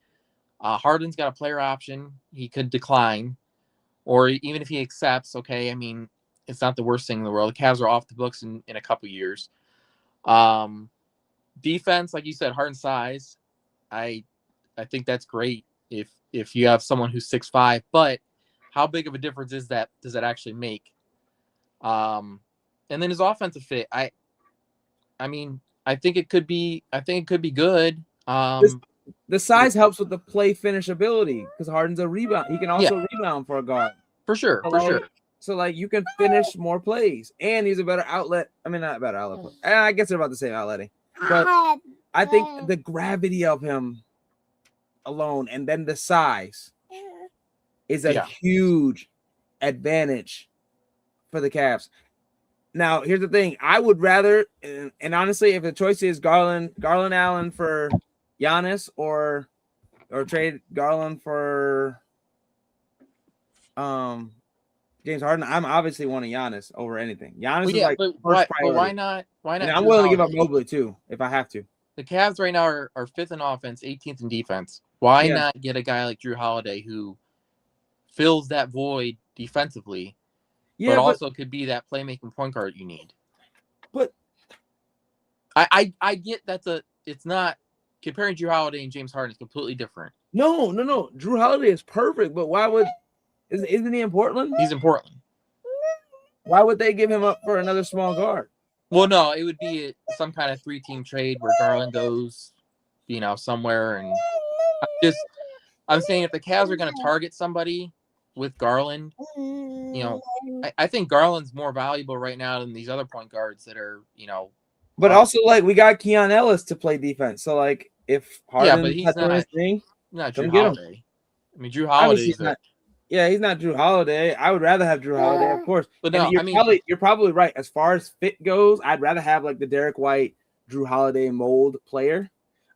Harden's got a player option. He could decline, or even if he accepts, okay, I mean, it's not the worst thing in the world. The Cavs are off the books in a couple years. Defense, like you said, Harden's size. I think that's great if you have someone who's 6'5", but how big of a difference does that actually make? And then his offensive fit. I think it could be good. The size helps with the play finish ability because Harden's a rebound. He can also rebound for a guard. For sure. So, like, you can finish more plays, and he's a better outlet. I mean, not a better outlet. I guess they're about the same outletting. But I think the gravity of him alone, and then the size, is a huge advantage for the Cavs. Now, here's the thing. I would rather, and honestly, if the choice is Garland Allen for Giannis, or trade Garland for James Harden, I'm obviously wanting Giannis over anything. Giannis is like but first priority. Why not? And I'm willing to give up Mobley too if I have to. The Cavs right now are 5th in offense, 18th in defense. Why not get a guy like Drew Holiday who fills that void defensively, but also could be that playmaking point guard you need? But I get it's not comparing Drew Holiday and James Harden is completely different. No. Drew Holiday is perfect, but why would isn't he in Portland? He's in Portland. Why would they give him up for another small guard? Well, no, it would be some kind of 3-team trade where Garland goes, somewhere, and I'm saying if the Cavs are going to target somebody with Garland, I think Garland's more valuable right now than these other point guards that are, But also, like, we got Keon Ellis to play defense. So, like, if Harden's he's doing his thing, not come Drew get him. Holiday. I mean, Drew Obviously, Holiday's he's not Drew Holiday. I would rather have Drew Holiday, of course. But and no, you're probably right. As far as fit goes, I'd rather have like the Derek White, Drew Holiday mold player.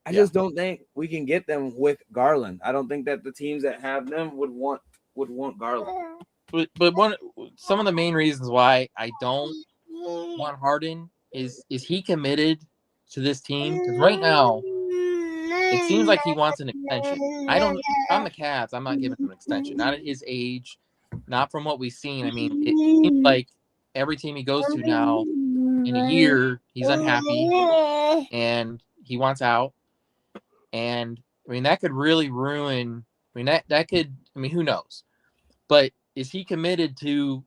I just don't think we can get them with Garland. I don't think that the teams that have them would want Garland. But some of the main reasons why I don't want Harden is he committed to this team? Because right now, it seems like he wants an extension. If I'm the Cavs, I'm not giving him an extension. Not at his age, not from what we've seen. I mean, it seems like every team he goes to now, in a year, he's unhappy and he wants out. And I mean, that could really ruin. I mean, that could. I mean, who knows? But is he committed to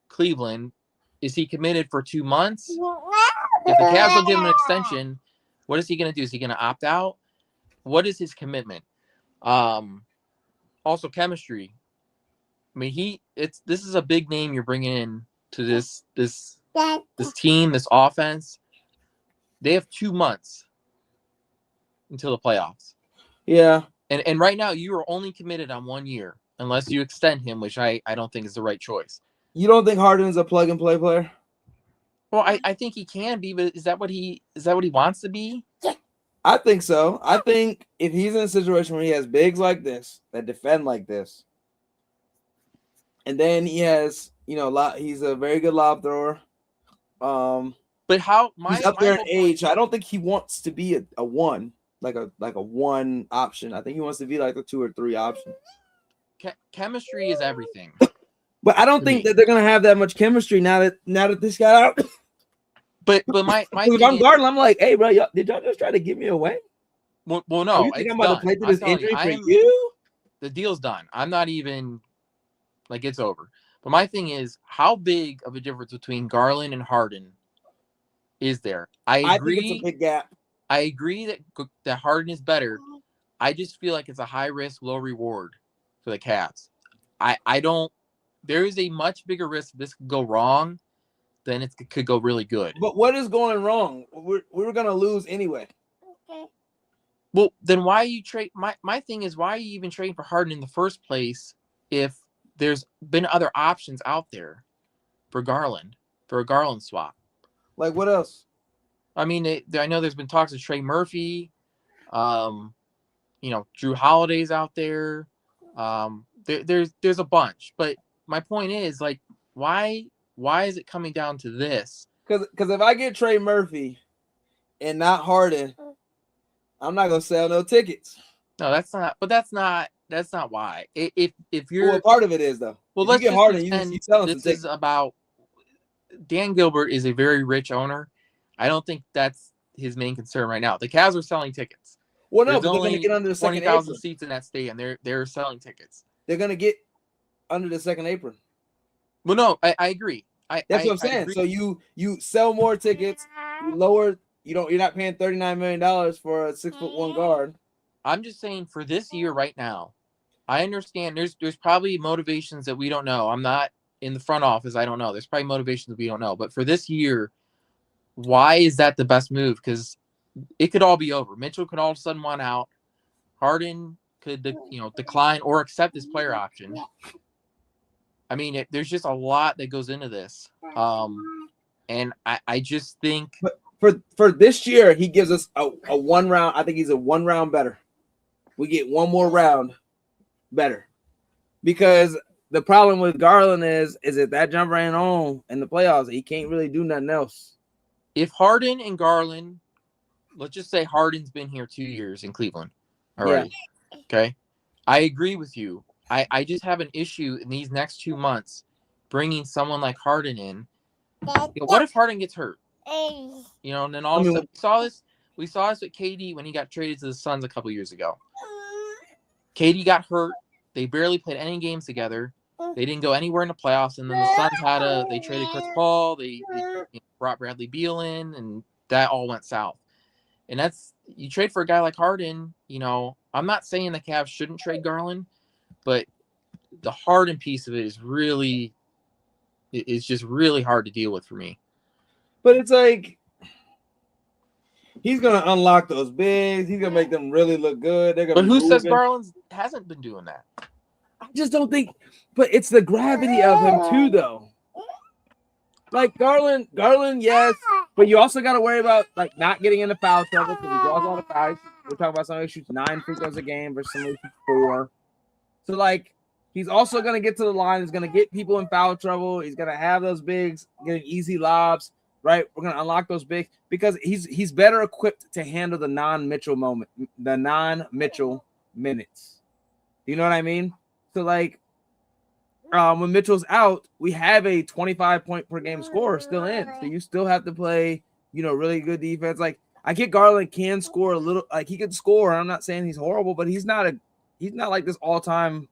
Cleveland? Is he committed for 2 months? If the Cavs don't give him an extension, what is he going to do? Is he going to opt out? What is his commitment? Also chemistry. I mean, this is a big name you're bringing in to this team, this offense. They have 2 months until the playoffs. Yeah. And right now you are only committed on 1 year unless you extend him, which I don't think is the right choice. You don't think Harden's a plug and play player? Well, I think he can be, but is that what he wants to be? I think so. I think if he's in a situation where he has bigs like this that defend like this, and then he has, he's a very good lob thrower. But he's up there in age. I don't think he wants to be a one, like a one option. I think he wants to be like a 2 or 3 option. Chemistry is everything. But I don't think that they're gonna have that much chemistry now that this guy out. But my if I'm Garland, I'm like, hey, bro, did y'all just try to give me away? Well, no. You think I'm about to play through this injury for you? The deal's done. I'm not even like it's over. But my thing is, how big of a difference between Garland and Harden is there? I agree. I think it's a big gap. I agree that Harden is better. I just feel like it's a high risk, low reward for the Cavs. I don't. There is a much bigger risk this could go wrong than it could go really good. But what is going wrong? We're gonna lose anyway. Okay. Well, then why you trade? My thing is, why are you even trading for Harden in the first place if there's been other options out there for Garland, for a Garland swap? Like what else? I mean, I know there's been talks of Trey Murphy. Drew Holiday's out there. There's a bunch, but my point is, like, why is it coming down to this? Because if I get Trey Murphy and not Harden, I'm not gonna sell no tickets. No, that's not. But that's not why. If you're part of it is though. Well, let's get Harden. You sell this is about Dan Gilbert is a very rich owner. I don't think that's his main concern right now. The Cavs are selling tickets. Well, no, but they're going to get under the second 20,000 seats in that stadium. They're selling tickets. They're going to get under the second apron. Well, no, I agree. That's what I'm saying. So you sell more tickets, you lower. You're not paying $39 million for a 6'1" guard. I'm just saying for this year right now, I understand there's probably motivations that we don't know. I'm not in the front office. I don't know. There's probably motivations we don't know. But for this year, why is that the best move? Because it could all be over. Mitchell could all of a sudden want out. Harden could, decline or accept his player option. I mean, there's just a lot that goes into this. And I just think for this year, he gives us a 1 round. I think he's a 1 round better. We get 1 more round better. Because the problem with Garland is if that jumper ain't on in the playoffs, he can't really do nothing else. If Harden and Garland, let's just say Harden's been here 2 years in Cleveland. All right. Okay. I agree with you. I just have an issue in these next 2 months bringing someone like Harden in. What if Harden gets hurt? And then all of a sudden we saw this with KD when he got traded to the Suns a couple years ago. KD got hurt. They barely played any games together. They didn't go anywhere in the playoffs. And then the Suns they traded Chris Paul. They brought Bradley Beal in, and that all went south. And that's, you trade for a guy like Harden, I'm not saying the Cavs shouldn't trade Garland, but the Harden piece of it is just really hard to deal with for me. But it's like he's gonna unlock those bigs. He's gonna make them really look good. But who says Garland hasn't been doing that? I just don't think. But it's the gravity of him too, though. Like Garland, yes, but you also got to worry about like not getting into foul trouble because he draws a lot of fouls. We're talking about somebody who shoots 9 free throws a game versus somebody who shoots 4. So like he's also gonna get to the line. He's gonna get people in foul trouble. He's gonna have those bigs getting easy lobs. Right, we're gonna unlock those bigs because he's better equipped to handle the non-Mitchell minutes. Do you know what I mean? So like. When Mitchell's out, we have a 25 point per game scorer still in. So you still have to play, really good defense. Like I get Garland can score a little, like he could score. I'm not saying he's horrible, but he's not like this all time,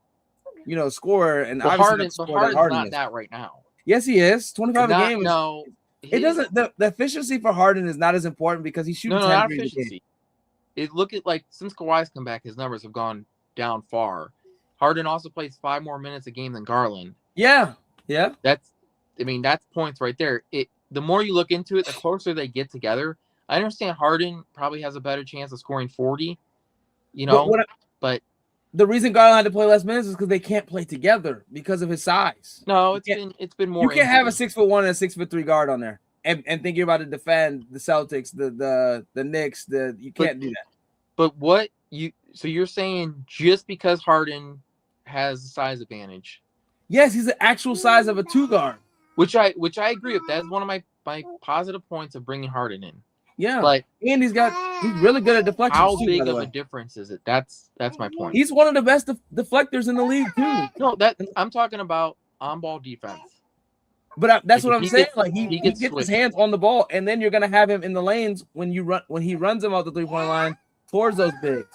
scorer. And Harden's not that right now. Yes, he is. 25 a game. No, it doesn't. The efficiency for Harden is not as important because he's shooting 10 not threes efficiency. Look at like since Kawhi's come back, his numbers have gone down far. Harden also plays 5 more minutes a game than Garland. Yeah. That's points right there. The more you look into it, the closer they get together. I understand Harden probably has a better chance of scoring 40, but the reason Garland had to play less minutes is because they can't play together because of his size. No, it's been more. You can't have a 6'1" and a 6'3" guard on there and think you're about to defend the Celtics, the Knicks. You can't do that. But so you're saying just because Harden has the size advantage? Yes, he's the actual size of a 2 guard. Which I agree with. That's one of my positive points of bringing Harden in. Yeah, but and he's really good at deflections. How big of a difference is it? That's my point. He's one of the best deflectors in the league too. No, I'm talking about on-ball defense. But that's what I'm saying. Like he gets his hands on the ball, and then you're gonna have him in the lanes when he runs him out the 3-point line towards those bigs.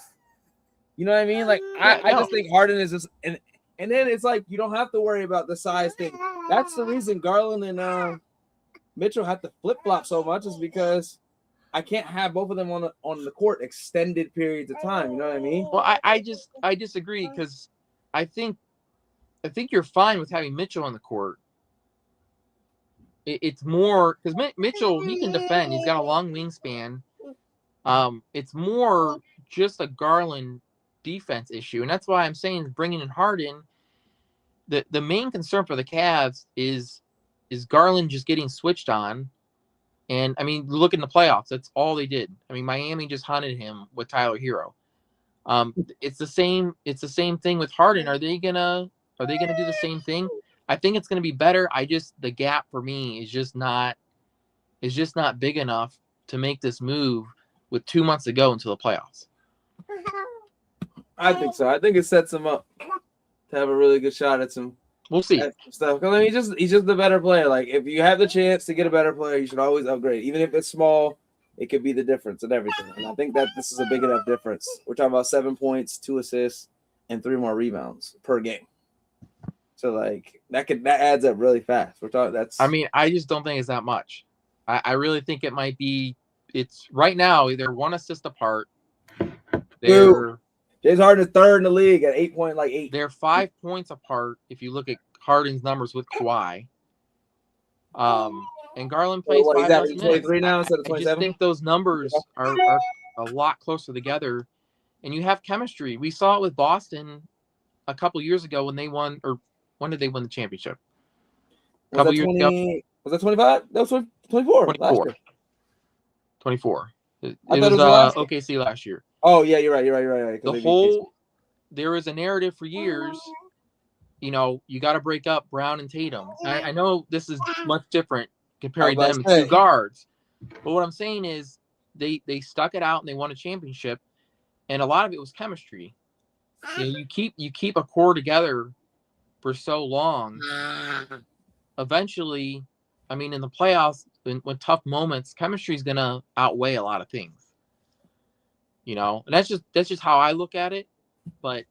You know what I mean? Like I just think Harden is just and then it's like you don't have to worry about the size thing. That's the reason Garland and Mitchell have to flip-flop so much is because I can't have both of them on the court extended periods of time. You know what I mean? Well, I disagree because I think you're fine with having Mitchell on the court. It's more because Mitchell, he can defend. He's got a long wingspan. It's more just a Garland defense issue, and that's why I'm saying bringing in Harden. The main concern for the Cavs is Garland just getting switched on, and I mean, look in the playoffs. That's all they did. I mean, Miami just hunted him with Tyler Hero. It's the same thing with Harden. Are they gonna do the same thing? I think it's gonna be better. The gap for me is just not big enough to make this move with 2 months to go until the playoffs. I think so. I think it sets him up to have a really good shot at some. We'll see stuff. Because I mean, he's just the better player. Like if you have the chance to get a better player, you should always upgrade. Even if it's small, it could be the difference in everything. And I think that this is a big enough difference. We're talking about 7 points, 2 assists, and 3 more rebounds per game. So like that adds up really fast. We're talking I just don't think it's that much. I really think it might be. It's right now they're 1 assist apart. James Harden is 3rd in the league at 8. They're 5 points apart if you look at Harden's numbers with Kawhi. And Garland plays 5 less minutes. 23 now instead of 27. I just think those numbers are a lot closer together, and you have chemistry. We saw it with Boston a couple years ago when they won, or when did they win the championship? A couple years ago. Was that 25? That was 24. 24. It was OKC last year. Oh yeah, you're right. There was a narrative for years. You got to break up Brown and Tatum. I know this is much different comparing them to 2 guards, but what I'm saying is they stuck it out and they won a championship, and a lot of it was chemistry. You keep a core together for so long. Eventually, I mean, in the playoffs, when tough moments, chemistry is gonna outweigh a lot of things. And that's just how I look at it. But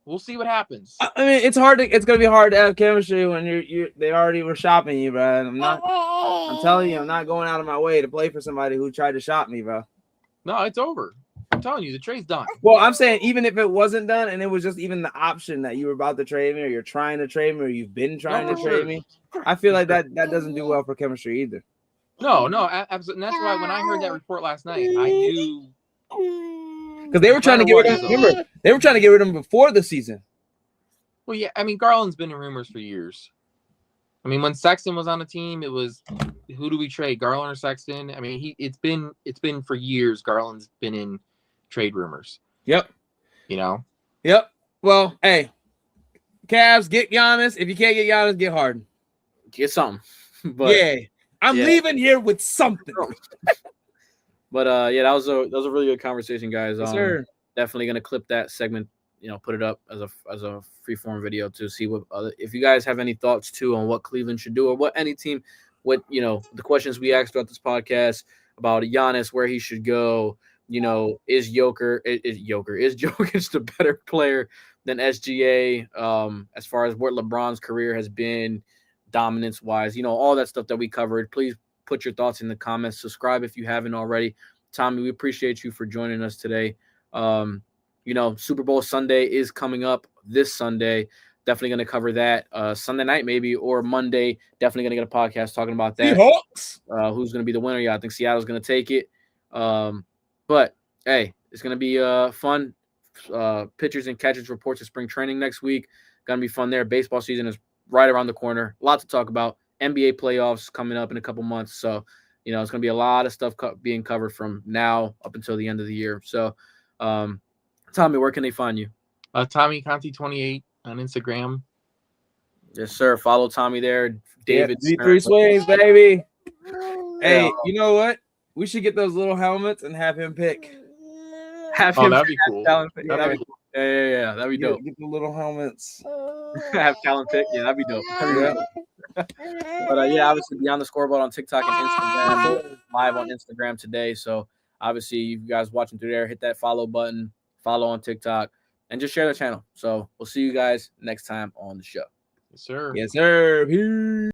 we'll see what happens. I mean, it's gonna be hard to have chemistry when they already were shopping you, bro. I'm telling you, I'm not going out of my way to play for somebody who tried to shop me, bro. No, it's over. I'm telling you, the trade's done. Well, I'm saying even if it wasn't done and it was just even the option that you were about to trade me or you're trying to trade me or you've been trying to trade me, I feel like that doesn't do well for chemistry either. No, absolutely. And that's why when I heard that report last night, I knew because they were trying to get rid of him. Remember, they were trying to get rid of him before the season. Well, yeah, I mean, Garland's been in rumors for years. I mean, when Sexton was on the team, it was who do we trade, Garland or Sexton? I mean, it's been for years. Garland's been in trade rumors. Yep. You know. Yep. Well, hey, Cavs, get Giannis. If you can't get Giannis, get Harden. Get something. But yeah, I'm leaving here with something. But yeah, that was a really good conversation, guys. Yes, sir. Definitely gonna clip that segment. Put it up as a freeform video to see what if you guys have any thoughts too on what Cleveland should do or what any team, the questions we asked throughout this podcast about Giannis, where he should go. Is Jokic the better player than SGA? As far as what LeBron's career has been, dominance wise, all that stuff that we covered. Please put your thoughts in the comments. Subscribe if you haven't already. Tommy, we appreciate you for joining us today. Super Bowl Sunday is coming up this Sunday. Definitely going to cover that Sunday night maybe or Monday. Definitely going to get a podcast talking about that. Seahawks. Who's going to be the winner? Yeah, I think Seattle's going to take it. But hey, it's going to be fun. Pitchers and catchers reports of spring training next week. Going to be fun there. Baseball season is right around the corner. Lots to talk about. NBA playoffs coming up in a couple months. So, it's going to be a lot of stuff being covered from now up until the end of the year. So, Tommy, where can they find you? Tommy Conti 28 on Instagram. Yes, sir. Follow Tommy there. David D3 swings, baby. Hey, you know what? We should get those little helmets and have him pick. That'd be cool. Yeah, that'd be dope. Get the little helmets. Have talent pick. Yeah, that'd be dope. But yeah, obviously Beyond the Scoreboard on TikTok and Instagram. Live on Instagram today. So obviously, you guys watching through there, hit that follow button, follow on TikTok, and just share the channel. So we'll see you guys next time on the show. Yes, sir. Yes, sir. Peace.